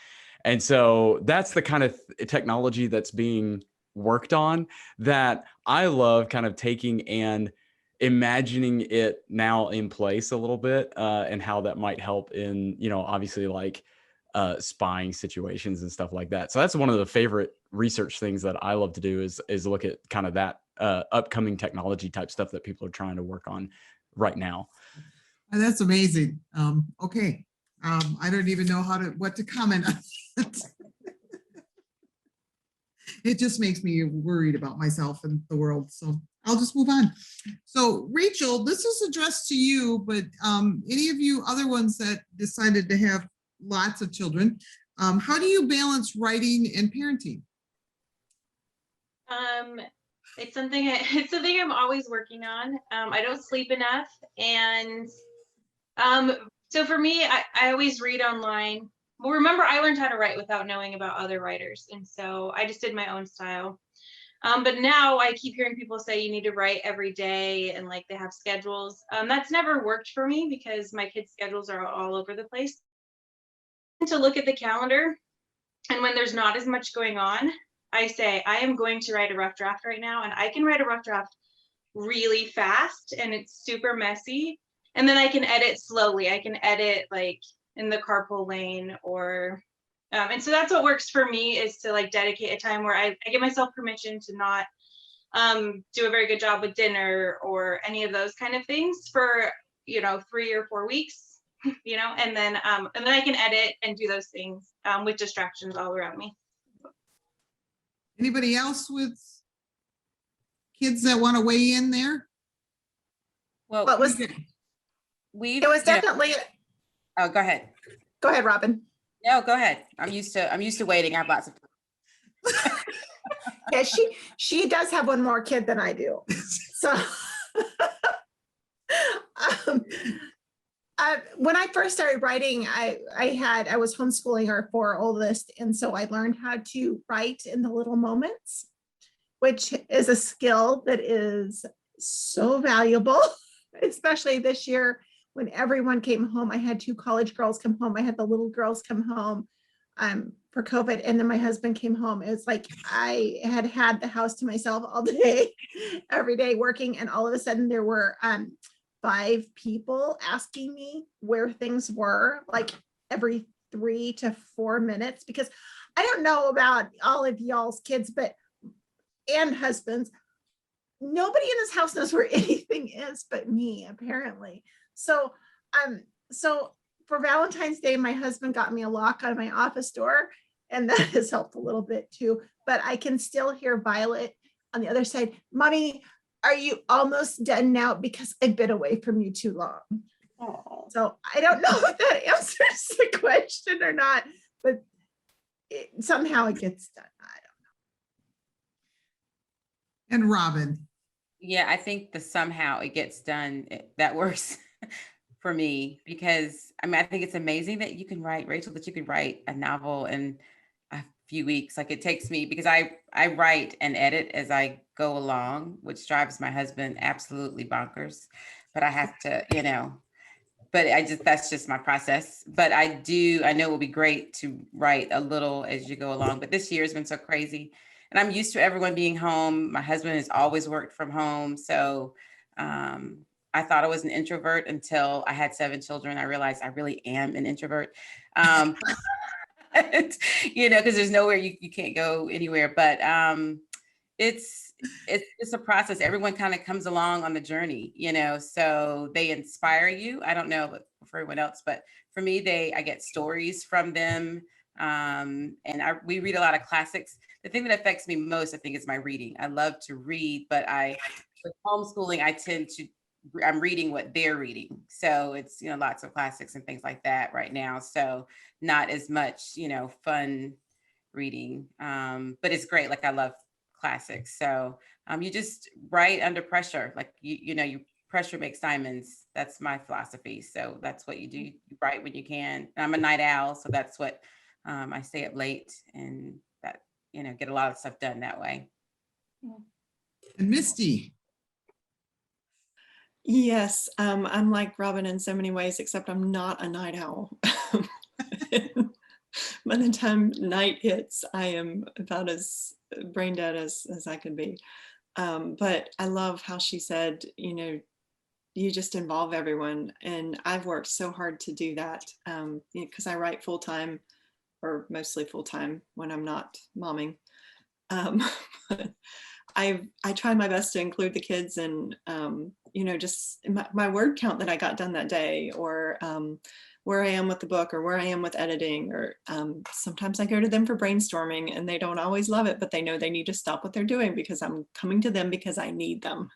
And so that's the kind of technology that's being worked on that I love, kind of taking and imagining it now in place a little bit, and how that might help in, obviously like spying situations and stuff like that. So that's one of the favorite research things that I love to do is look at kind of that upcoming technology type stuff that people are trying to work on right now. That's amazing. Okay. I don't even know what to comment on it. It just makes me worried about myself and the world. So I'll just move on. So Rachel, this is addressed to you, but any of you other ones that decided to have lots of children, how do you balance writing and parenting? It's something I'm always working on. I don't sleep enough, and so for me, I always read online. Well, remember, I learned how to write without knowing about other writers, and so I just did my own style. But now I keep hearing people say you need to write every day, and like they have schedules. That's never worked for me because my kids' schedules are all over the place. To look at the calendar, and when there's not as much going on, I say I am going to write a rough draft right now, and I can write a rough draft really fast, and it's super messy, and then I can edit slowly. I can edit like in the carpool lane, or and so that's what works for me, is to like dedicate a time where I give myself permission to not do a very good job with dinner or any of those kind of things for 3 or 4 weeks, and then I can edit and do those things with distractions all around me. Anybody else with kids that want to weigh in there? Well, it was definitely. Oh, go ahead. Go ahead, Robin. No, go ahead. I'm used to waiting. I have lots of time. Yeah, she does have one more kid than I do. So when I first started writing, I was homeschooling our 4 oldest, and so I learned how to write in the little moments, which is a skill that is so valuable, especially this year when everyone came home. I had 2 college girls come home. I had the little girls come home for COVID, and then my husband came home. It was like I had the house to myself all day, every day working, and all of a sudden there were 5 people asking me where things were, like every 3 to 4 minutes, because I don't know about all of y'all's kids, and husbands, nobody in this house knows where anything is but me, apparently. So for Valentine's Day, my husband got me a lock on my office door, and that has helped a little bit too, but I can still hear Violet on the other side. Mommy, are you almost done now? Because I've been away from you too long. Oh. So I don't know if that answers the question or not, but somehow it gets done. I don't know. And Robin. Yeah, I think the somehow it gets done, that works for me, because I think it's amazing that you can write, Rachel, that you could write a novel in a few weeks. Like it takes me, because I write and edit as I go along, which drives my husband absolutely bonkers, but I have to, but that's just my process. But I know it will be great to write a little as you go along, but this year has been so crazy, and I'm used to everyone being home. My husband has always worked from home. So I thought I was an introvert until I had 7 children. I realized I really am an introvert. Because there's nowhere you can't go anywhere, but it's a process. Everyone kind of comes along on the journey, so they inspire you. I don't know for everyone else, but for me, I get stories from them. And we read a lot of classics. The thing that affects me most, I think, is my reading. I love to read, but I with homeschooling, I'm reading what they're reading. So it's, lots of classics and things like that right now. So not as much, fun reading. But it's great. Like I love classics. So you just write under pressure. Like, you pressure makes diamonds. That's my philosophy. So that's what you do. You write when you can. I'm a night owl. So that's what I stay up late and that, get a lot of stuff done that way. And Misty. Yes, I'm like Robin in so many ways, except I'm not a night owl. By the time night hits, I am about as brain dead as I can be. But I love how she said, you just involve everyone. And I've worked so hard to do that because I write full time, or mostly full time when I'm not momming. But I try my best to include the kids and, just my word count that I got done that day, or where I am with the book, or where I am with editing, or sometimes I go to them for brainstorming and they don't always love it, but they know they need to stop what they're doing because I'm coming to them because I need them.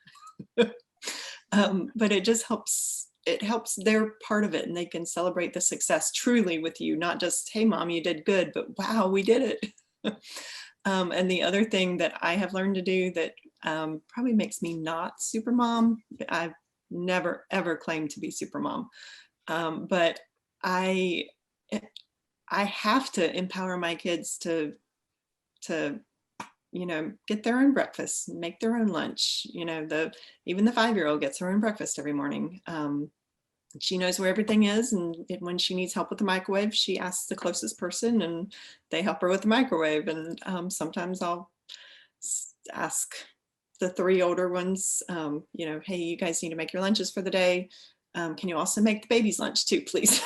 But it just helps. It helps they're part of it and they can celebrate the success truly with you, not just, hey, mom, you did good, but wow, we did it. And the other thing that I have learned to do that probably makes me not super mom, I've never, ever claimed to be super mom, but I have to empower my kids to get their own breakfast, make their own lunch. Even the 5-year-old gets her own breakfast every morning. She knows where everything is, and when she needs help with the microwave, she asks the closest person and they help her with the microwave. And sometimes I'll ask the 3 older ones, hey, you guys need to make your lunches for the day. Can you also make the baby's lunch too, please?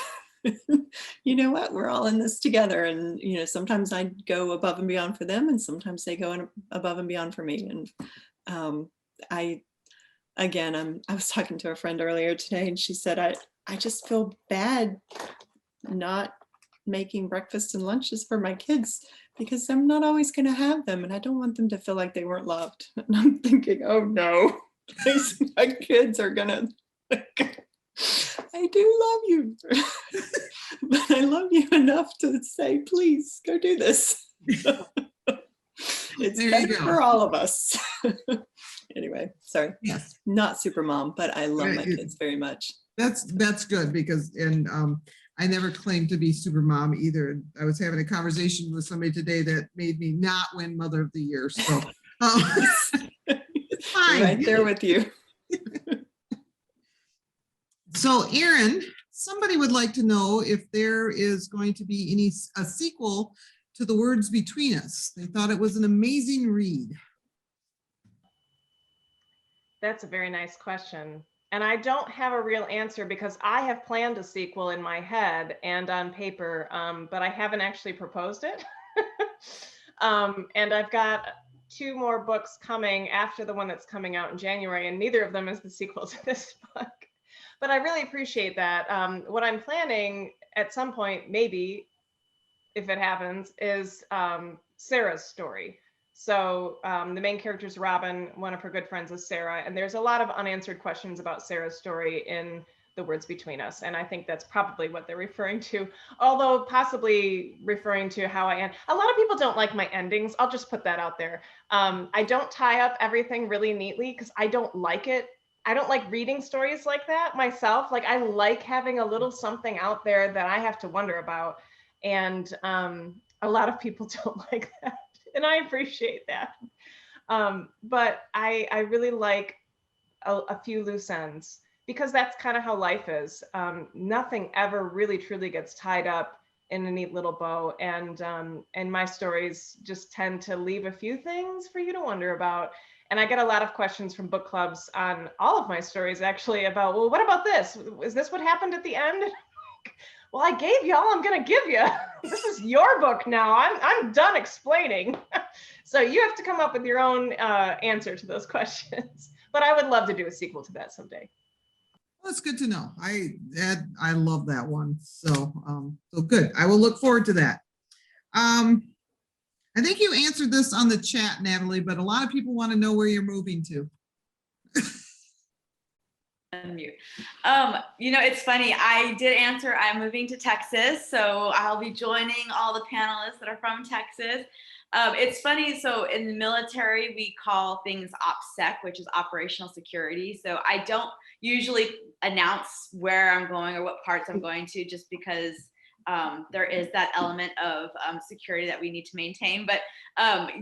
You know what, we're all in this together. And sometimes I go above and beyond for them, and sometimes they go above and beyond for me. And I was talking to a friend earlier today, and she said, I just feel bad not making breakfast and lunches for my kids because I'm not always going to have them, and I don't want them to feel like they weren't loved. And I'm thinking, oh no, my kids are gonna, I do love you, but I love you enough to say, please go do this. It's better for all of us. Anyway, sorry. Yes. Not super mom, but I love my kids very much. That's good because, I never claimed to be super mom either. I was having a conversation with somebody today that made me not win Mother of the Year. So it's fine. Right there with you. So Erin, somebody would like to know if there is going to be a sequel to The Words Between Us. They thought it was an amazing read. That's a very nice question. And I don't have a real answer because I have planned a sequel in my head and on paper, but I haven't actually proposed it. And I've got 2 more books coming after the one that's coming out in January, and neither of them is the sequel to this book. But I really appreciate that. What I'm planning at some point, maybe, if it happens, is Sarah's story. So the main character is Robin, one of her good friends is Sarah, and there's a lot of unanswered questions about Sarah's story in The Words Between Us, and I think that's probably what they're referring to, although possibly referring to how I end. A lot of people don't like my endings. I'll just put that out there. I don't tie up everything really neatly because I don't like it. I don't like reading stories like that myself. Like, I like having a little something out there that I have to wonder about, and a lot of people don't like that. And I appreciate that. But I really like a few loose ends because that's kind of how life is. Nothing ever really truly gets tied up in a neat little bow. And my stories just tend to leave a few things for you to wonder about. And I get a lot of questions from book clubs on all of my stories actually about, well, what about this? Is this what happened at the end? Well, I gave you all I'm going to give you. This is your book now. I'm done explaining. So you have to come up with your own answer to those questions. But I would love to do a sequel to that someday. Well, it's good to know. I love that one. So good. I will look forward to that. I think you answered this on the chat, Natalie, but a lot of people want to know where you're moving to. Unmute. It's funny. I did answer. I'm moving to Texas, so I'll be joining all the panelists that are from Texas. It's funny. So in the military, we call things OPSEC, which is operational security. So I don't usually announce where I'm going or what parts I'm going to, just because there is that element of security that we need to maintain. But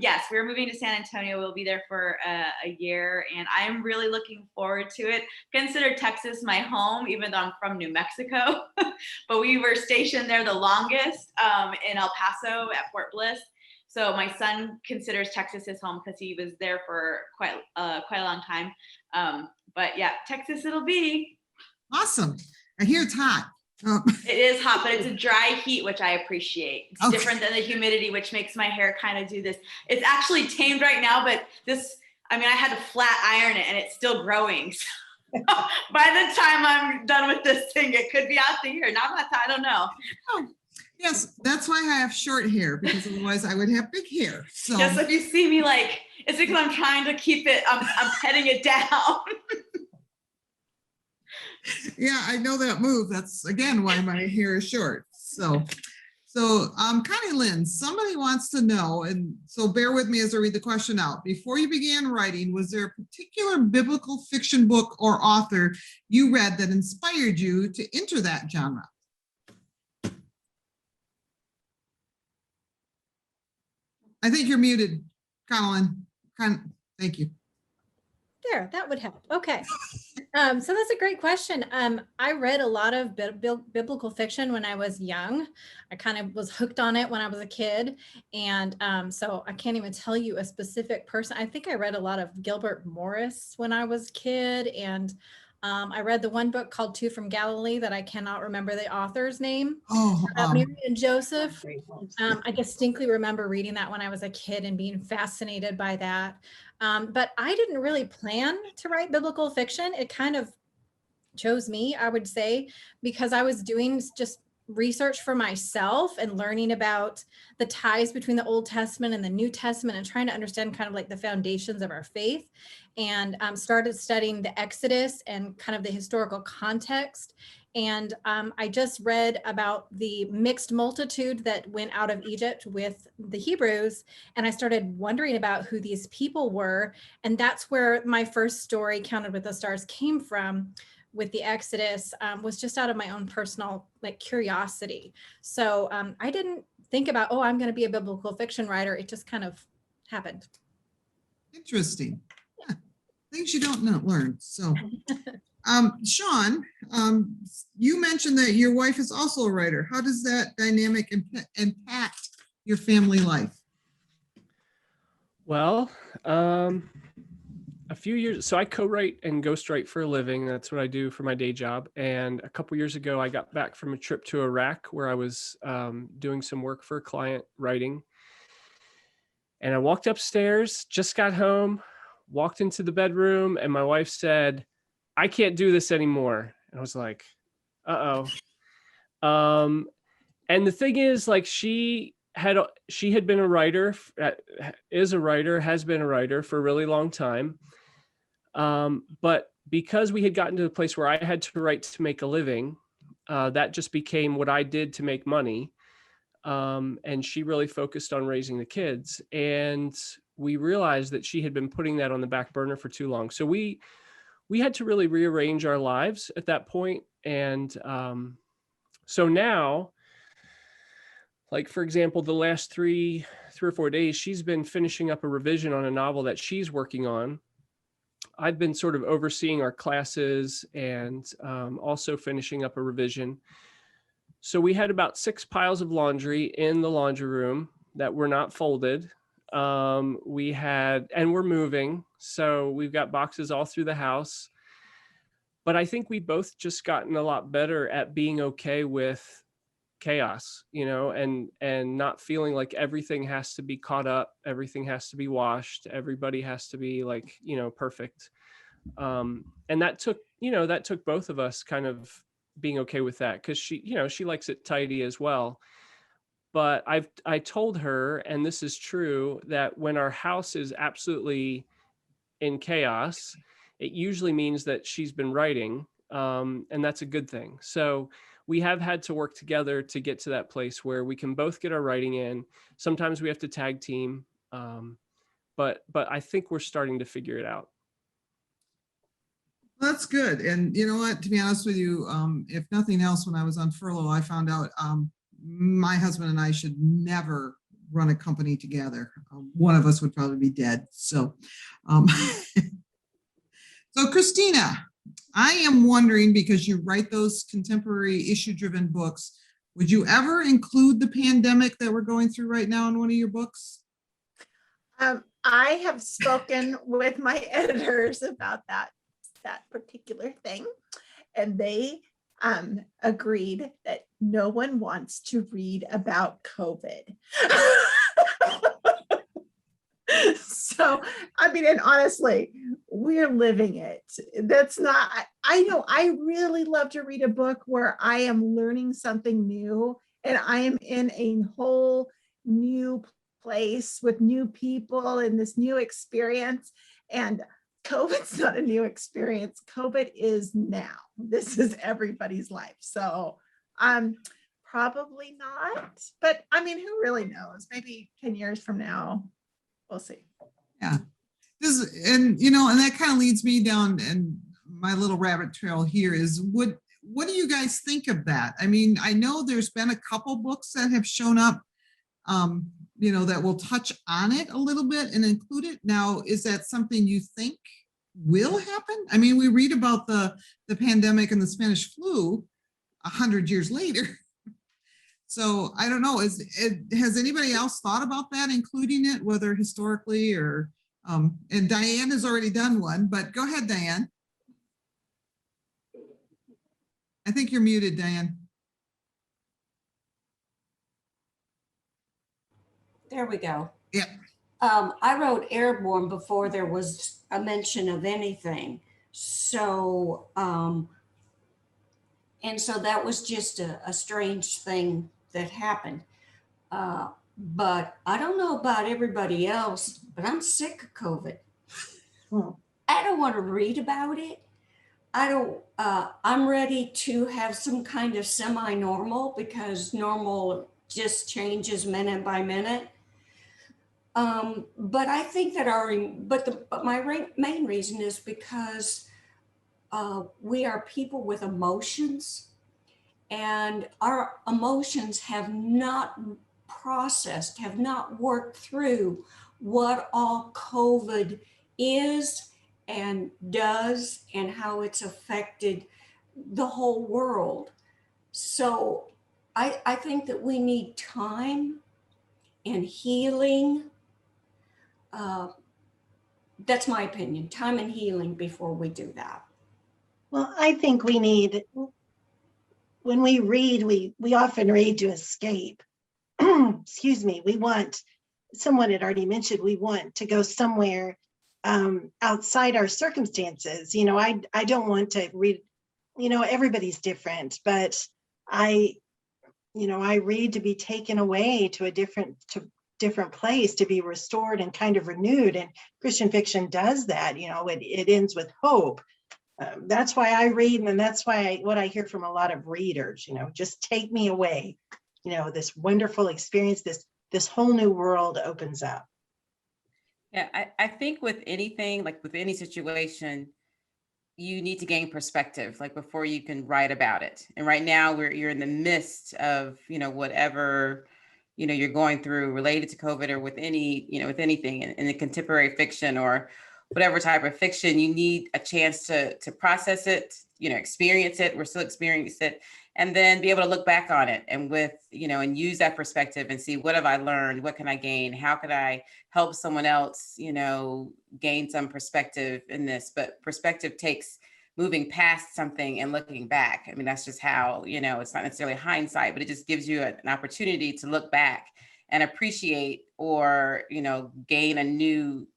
yes, we're moving to San Antonio. We'll be there for a year, and I am really looking forward to it. Consider Texas my home, even though I'm from New Mexico. But we were stationed there the longest in El Paso at Fort Bliss. So my son considers Texas his home because he was there for quite a long time. But yeah, Texas it'll be. Awesome. I hear it's hot. It is hot, but it's a dry heat, which I appreciate. It's Okay. different than the humidity, which makes my hair kind of do this. It's actually tamed right now, but I had to flat iron it and it's still growing. So by the time I'm done with this thing, it could be out the year. I don't know. Oh, yes, that's why I have short hair, because otherwise I would have big hair. So Just if you see me, it's because I'm trying to keep it, I'm petting it down. yeah, I know that move. That's again why my hair is short. So Connie Lynn, somebody wants to know, and so bear with me as I read the question out. Before you began writing, was there a particular biblical fiction book or author you read that inspired you to enter that genre? I think you're muted, Colin. Thank you. There, that would help. Okay. So that's a great question. I read a lot of biblical fiction when I was young. I kind of was hooked on it when I was a kid. And so I can't even tell you a specific person. I think I read a lot of Gilbert Morris when I was a kid. And I read the one book called Two from Galilee that I cannot remember the author's name. Mary and Joseph. I distinctly remember reading that when I was a kid and being fascinated by that. But I didn't really plan to write biblical fiction. It kind of chose me, I would say, because I was doing just research for myself and learning about the ties between the Old Testament and the New Testament and trying to understand kind of like the foundations of our faith, and started studying the Exodus and kind of the historical context. And I just read about the mixed multitude that went out of Egypt with the Hebrews. And I started wondering about who these people were. And that's where my first story, Counted with the Stars, came from with the Exodus, was just out of my own personal curiosity. So I didn't think about, oh, I'm going to be a biblical fiction writer. It just kind of happened. Interesting. Yeah. Things you don't learn. So. Sean, you mentioned that your wife is also a writer. How does that dynamic impact your family life? Well, a few years, so I co-write and ghostwrite for a living. That's what I do for my day job. And a couple years ago, I got back from a trip to Iraq where I was doing some work for a client writing. And I walked upstairs, just got home, walked into the bedroom, and my wife said, "I can't do this anymore." And I was like, uh-oh. And the thing is, she had been a writer, has been a writer for a really long time. But because we had gotten to the place where I had to write to make a living, that just became what I did to make money. And she really focused on raising the kids. And we realized that she had been putting that on the back burner for too long. So we had to really rearrange our lives at that point. And so now, for example, the last three or 4 days, she's been finishing up a revision on a novel that she's working on. I've been sort of overseeing our classes and also finishing up a revision. So we had about 6 piles of laundry in the laundry room that were not folded. And we're moving. So we've got boxes all through the house. But I think we both just gotten a lot better at being okay with chaos, and not feeling like everything has to be caught up. Everything has to be washed. Everybody has to be perfect. And that took both of us kind of being okay with that, because she likes it tidy as well. But I told her, and this is true, that when our house is absolutely in chaos, it usually means that she's been writing, and that's a good thing. So we have had to work together to get to that place where we can both get our writing in. Sometimes we have to tag team, but I think we're starting to figure it out. That's good. And you know what, to be honest with you, if nothing else, when I was on furlough, I found out my husband and I should never run a company together. One of us would probably be dead. So, so Christina, I am wondering, because you write those contemporary issue-driven books, would you ever include the pandemic that we're going through right now in one of your books? I have spoken with my editors about that particular thing, and they agreed that no one wants to read about COVID. So, I mean, and honestly, we're living it. That's not, I know I really love to read a book where I am learning something new and I am in a whole new place with new people and this new experience. And COVID's not a new experience. COVID is now. This is everybody's life. So probably not, but I mean, who really knows? Maybe 10 years from now, we'll see. Yeah. And that kind of leads me down, and my little rabbit trail here is what do you guys think of that? I mean, I know there's been a couple books that have shown up, that will touch on it a little bit and include it. Now, is that something you think will happen? I mean, we read about the pandemic and the Spanish flu 100 years later. So I don't know, has anybody else thought about that, including it, whether historically or, and Diane has already done one, but go ahead, Diane. I think you're muted, Diane. There we go. Yeah. I wrote Airborne before there was a mention of anything. So, and so that was just a strange thing that happened. But I don't know about everybody else, but I'm sick of COVID. I don't want to read about it. I'm ready to have some kind of semi-normal, because normal just changes minute by minute. But I think that but my main reason is because we are people with emotions, and our emotions have not processed, have not worked through what all COVID is and does and how it's affected the whole world. So I think that we need time and healing. That's my opinion, time and healing before we do that. Well, I think we need, when we read, we often read to escape. Excuse me, someone had already mentioned, we want to go somewhere outside our circumstances. I don't want to read, everybody's different, but I read to be taken away to a different place, to be restored and kind of renewed. And Christian fiction does that. It ends with hope. That's why I read, and that's why what I hear from a lot of readers, just take me away. This wonderful experience, this whole new world opens up. Yeah, I think with anything, like with any situation, you need to gain perspective, like before you can write about it. And right now you're in the midst of, whatever, you're going through related to COVID, or with any, with anything in the contemporary fiction or whatever type of fiction. You need a chance to process it, experience it. We're still experiencing it. And then be able to look back on it and and use that perspective and see, what have I learned? What can I gain? How could I help someone else, gain some perspective in this? But perspective takes moving past something and looking back. I mean, that's just how, it's not necessarily hindsight, but it just gives you an opportunity to look back and appreciate or, gain a new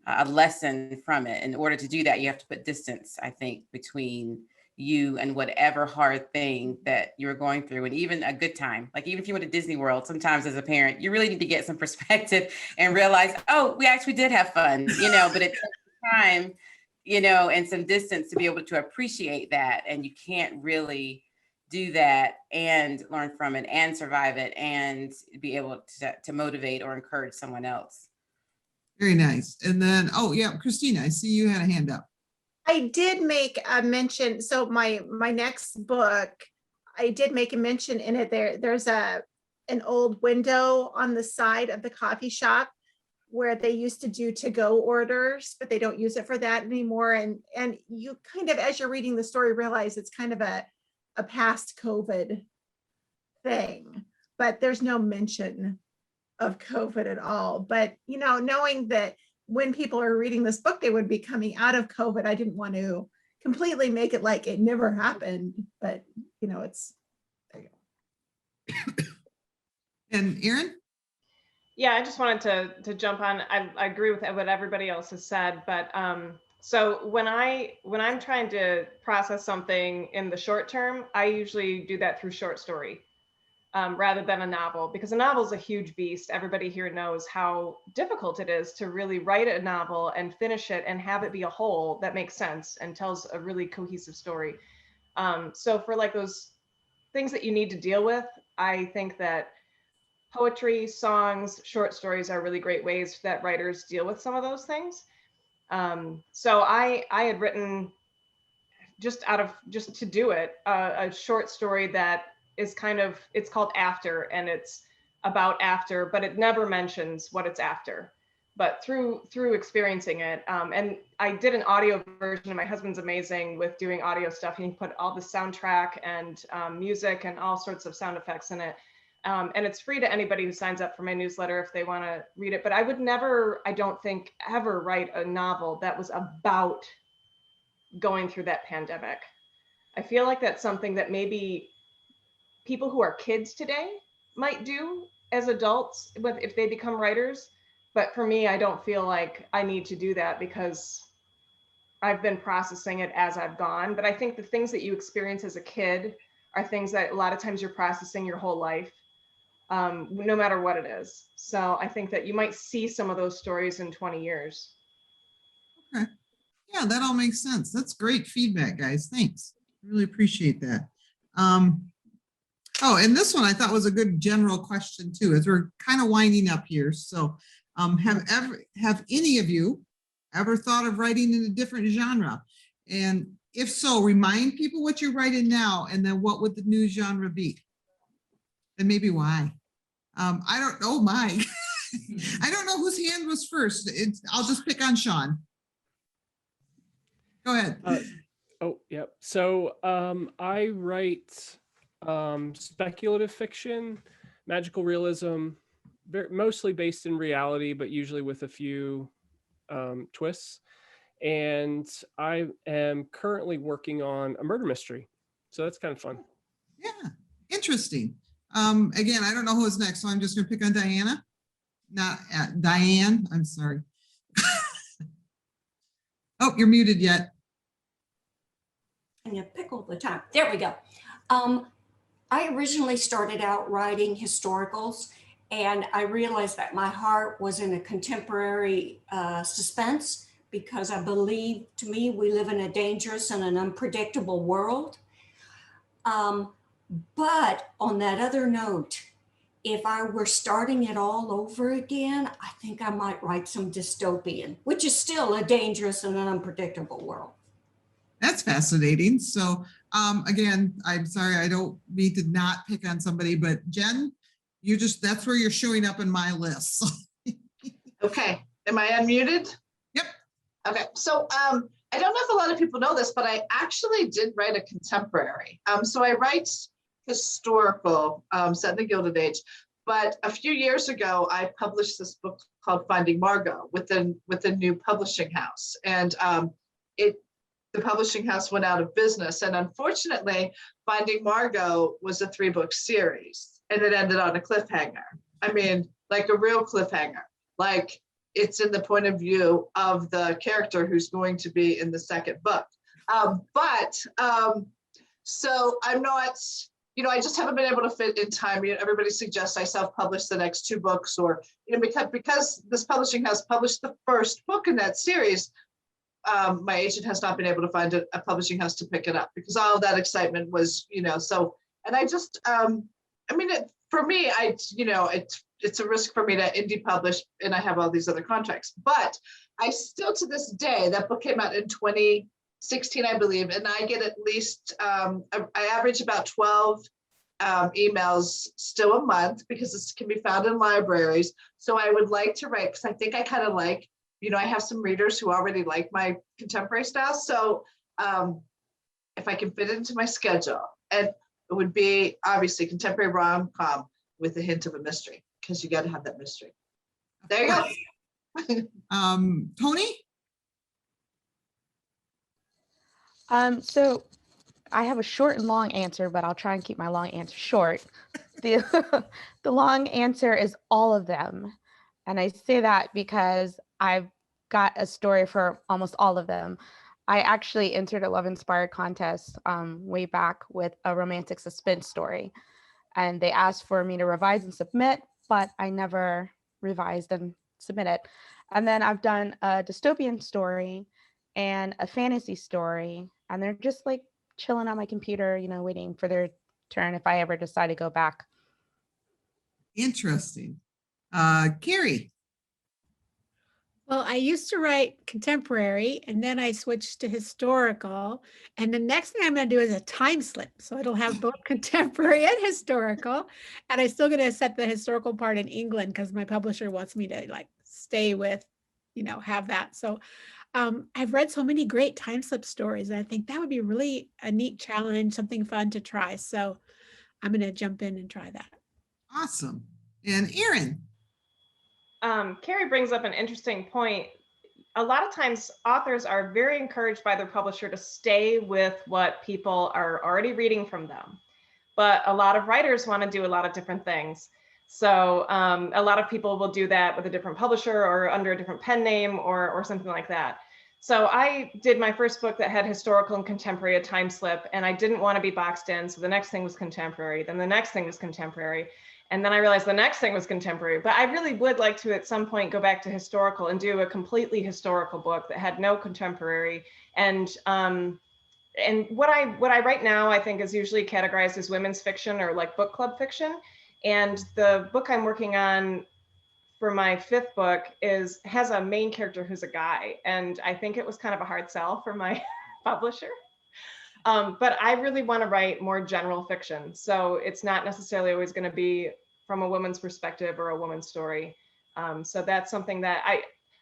a lesson from it. In order to do that, you have to put distance, I think, between you and whatever hard thing that you're going through. And even a good time, like even if you went to Disney World, sometimes as a parent, you really need to get some perspective and realize, oh, we actually did have fun, but it takes time, you know, and some distance to be able to appreciate that. And you can't really do that and learn from it and survive it and be able to motivate or encourage someone else. Very nice. And then, oh yeah, Christina, I see you had a hand up. I did make a mention. So my next book, I did make a mention in it. There's an old window on the side of the coffee shop where they used to do to-go orders, but they don't use it for that anymore. And you kind of, as you're reading the story, realize it's kind of a past COVID thing, but there's no mention of COVID at all. But, you know, knowing that when people are reading this book, they would be coming out of COVID, I didn't want to completely make it like it never happened, but, you know, it's, there you go. And Erin? Yeah, I just wanted to jump on. I agree with what everybody else has said, but so when I'm trying to process something in the short term, I usually do that through short story rather than a novel, because a novel is a huge beast. Everybody here knows how difficult it is to really write a novel and finish it and have it be a whole that makes sense and tells a really cohesive story. So for like those things that you need to deal with, I think that poetry, songs, short stories are really great ways that writers deal with some of those things. So I had written just to do it, a short story that is kind of, it's called After, and it's about after, but it never mentions what it's after, but through experiencing it. And I did an audio version, and my husband's amazing with doing audio stuff. He put all the soundtrack and music and all sorts of sound effects in it. And it's free to anybody who signs up for my newsletter if they want to read it. But I would never, I don't think, ever write a novel that was about going through that pandemic. I feel like that's something that maybe people who are kids today might do as adults if they become writers. But for me, I don't feel like I need to do that because I've been processing it as I've gone. But I think the things that you experience as a kid are things that a lot of times you're processing your whole life. No matter what it is. So I think that you might see some of those stories in 20 years. Okay. Yeah, that all makes sense. That's great feedback, guys. Thanks. Really appreciate that. Oh, and this one I thought was a good general question too, as we're kind of winding up here. So have any of you ever thought of writing in a different genre? And if so, remind people what you're writing now, and then what would the new genre be? And maybe why? I don't know, Mike. I don't know whose hand was first. I'll just pick on Sean. Go ahead. Oh, yep. So I write speculative fiction, magical realism, mostly based in reality, but usually with a few twists. And I am currently working on a murder mystery. So that's kind of fun. Yeah, interesting. Again, I don't know who is next, so I'm just going to pick on Diana. Not Diane. I'm sorry. Oh, you're muted yet. And you pick all the time. There we go. I originally started out writing historicals, and I realized that my heart was in a contemporary suspense, because I believe, to me, we live in a dangerous and an unpredictable world. But on that other note, if I were starting it all over again, I think I might write some dystopian, which is still a dangerous and an unpredictable world. That's fascinating. So again, I'm sorry, I don't mean to not pick on somebody, but Jen, that's where you're showing up in my list. Okay, am I unmuted? Yep. Okay, so I don't know if a lot of people know this, but I actually did write a contemporary. So I write historical, set in the Gilded Age. But a few years ago, I published this book called Finding Margot with a new publishing house. And the publishing house went out of business. And unfortunately, Finding Margot was a 3-book series, and it ended on a cliffhanger. I mean, like a real cliffhanger. Like, it's in the point of view of the character who's going to be in the second book. So I'm not, I just haven't been able to fit in time. Everybody suggests I self-publish the next 2 books, or, because this publishing house published the first book in that series, my agent has not been able to find a publishing house to pick it up because all of that excitement was, so, and I just, for me, it's a risk for me to indie publish and I have all these other contracts, but I still, to this day, that book came out in 2016, I believe, and I get at least, I average about 12 emails still a month because this can be found in libraries. So I would like to write, because I think I kind of like, I have some readers who already like my contemporary style. So if I can fit it into my schedule, and it would be obviously contemporary rom-com with a hint of a mystery, because you got to have that mystery. There you go. Tony? So I have a short and long answer, but I'll try and keep my long answer short. The long answer is all of them. And I say that because I've got a story for almost all of them. I actually entered a Love Inspired contest way back with a romantic suspense story. And they asked for me to revise and submit, but I never revised and submitted. And then I've done a dystopian story and a fantasy story, and they're just like chilling on my computer, waiting for their turn if I ever decide to go back. Interesting. Carrie? Well, I used to write contemporary and then I switched to historical. And the next thing I'm going to do is a time slip. So it'll have both contemporary and historical. And I'm still going to set the historical part in England because my publisher wants me to stay with, have that. So I've read so many great time slip stories. And I think that would be really a neat challenge, something fun to try. So I'm going to jump in and try that. Awesome. And Erin? Carrie brings up an interesting point. A lot of times authors are very encouraged by their publisher to stay with what people are already reading from them. But a lot of writers want to do a lot of different things. So a lot of people will do that with a different publisher or under a different pen name or something like that. So I did my first book that had historical and contemporary, a time slip, and I didn't want to be boxed in. So the next thing was contemporary, then the next thing was contemporary. And then I realized the next thing was contemporary, but I really would like to at some point go back to historical and do a completely historical book that had no contemporary. And what I write now, I think is usually categorized as women's fiction or like book club fiction. And the book I'm working on for my fifth book has a main character who's a guy. And I think it was kind of a hard sell for my publisher. But I really want to write more general fiction. So it's not necessarily always going to be from a woman's perspective or a woman's story. So that's something that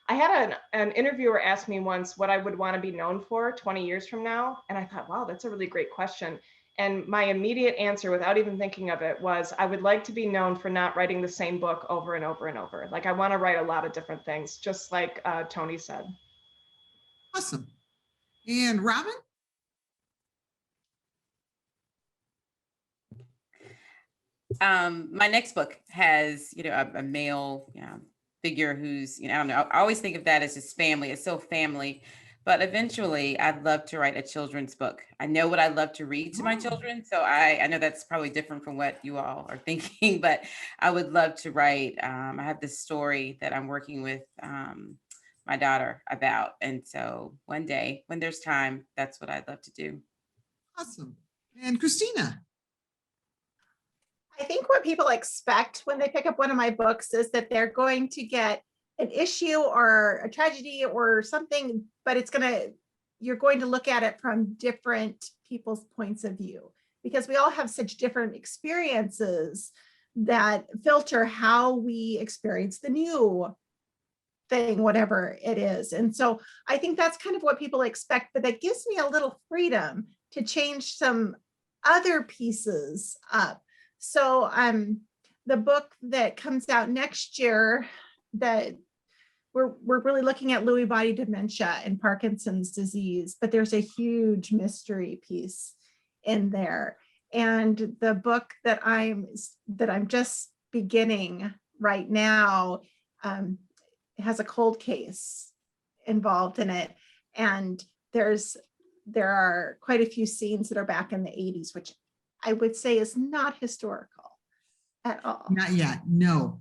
I had an interviewer ask me once what I would want to be known for 20 years from now. And I thought, wow, that's a really great question. And my immediate answer, without even thinking of it, was I would like to be known for not writing the same book over and over and over. Like I want to write a lot of different things, just like Tony said. Awesome. And Robin? My next book has, a male, figure who's, I don't know. I always think of that as his family. It's so family, but eventually I'd love to write a children's book. I know what I love to read to my children. So I know that's probably different from what you all are thinking, but I would love to write. I have this story that I'm working with my daughter about. And so one day when there's time, that's what I'd love to do. Awesome. And Christina? I think what people expect when they pick up one of my books is that they're going to get an issue or a tragedy or something, but you're going to look at it from different people's points of view, because we all have such different experiences that filter how we experience the new thing, whatever it is. And so I think that's kind of what people expect, but that gives me a little freedom to change some other pieces up. So the book that comes out next year, that we're really looking at Lewy body dementia and Parkinson's disease, but there's a huge mystery piece in there. And the book that I'm just beginning right now has a cold case involved in it. And there are quite a few scenes that are back in the 80s, which I would say is not historical at all. Not yet, no.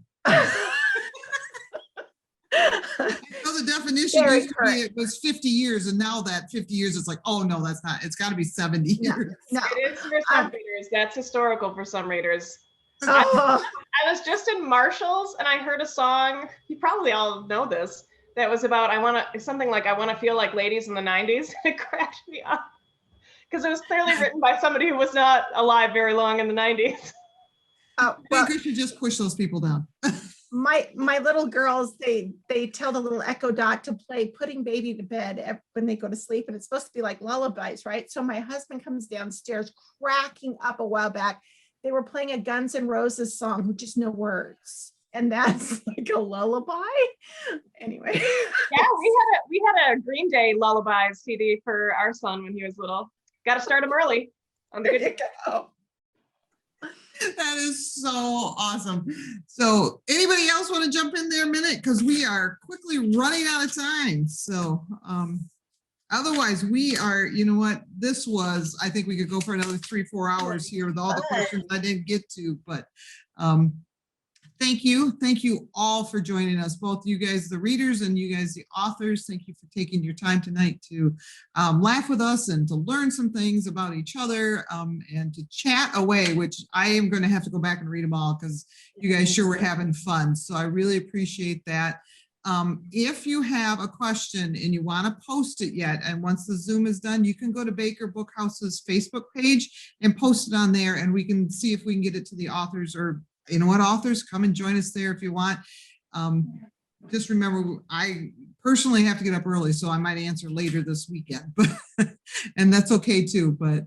So the definition Very used to be it was 50 years, and now that 50 years, it's like, oh no, that's not. It's got to be 70 years. No. It is for some readers. That's historical for some readers. Oh. I was just in Marshall's and I heard a song. You probably all know this. That was about I want to feel like ladies in the 90s. It cracked me up because it was clearly written by somebody who was not alive very long in the 90s. Well, I think we should just push those people down. my little girls, they tell the little Echo Dot to play Putting Baby to Bed when they go to sleep, and it's supposed to be like lullabies, right? So my husband comes downstairs cracking up a while back. They were playing a Guns N' Roses song with just no words, and that's like a lullaby. Anyway, Yeah, we had a Green Day lullabies CD for our son when he was little. Got to start him early on the good. That is so awesome. So anybody else want to jump in there a minute? Because we are quickly running out of time. So otherwise we are, you know what, this was, I think we could go for another 3-4 hours here with all the questions I didn't get to, but thank you all for joining us, both you guys the readers and you guys the authors. Thank you for taking your time tonight to laugh with us and to learn some things about each other and to chat away, which I am going to have to go back and read them all because you guys sure were having fun. So I really appreciate that. If you have a question and you want to post it yet, and once the Zoom is done, you can go to Baker Bookhouse's Facebook page and post it on there, and we can see if we can get it to the authors, or you know what, authors, come and join us there if you want. Just remember, I personally have to get up early, so I might answer later this weekend, but and that's okay too. But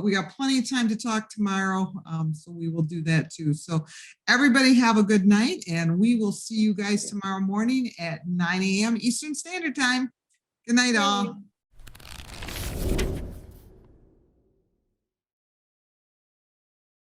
we got plenty of time to talk tomorrow, so we will do that too. So everybody have a good night, and we will see you guys tomorrow morning at 9 a.m. Eastern Standard Time. Good night, all.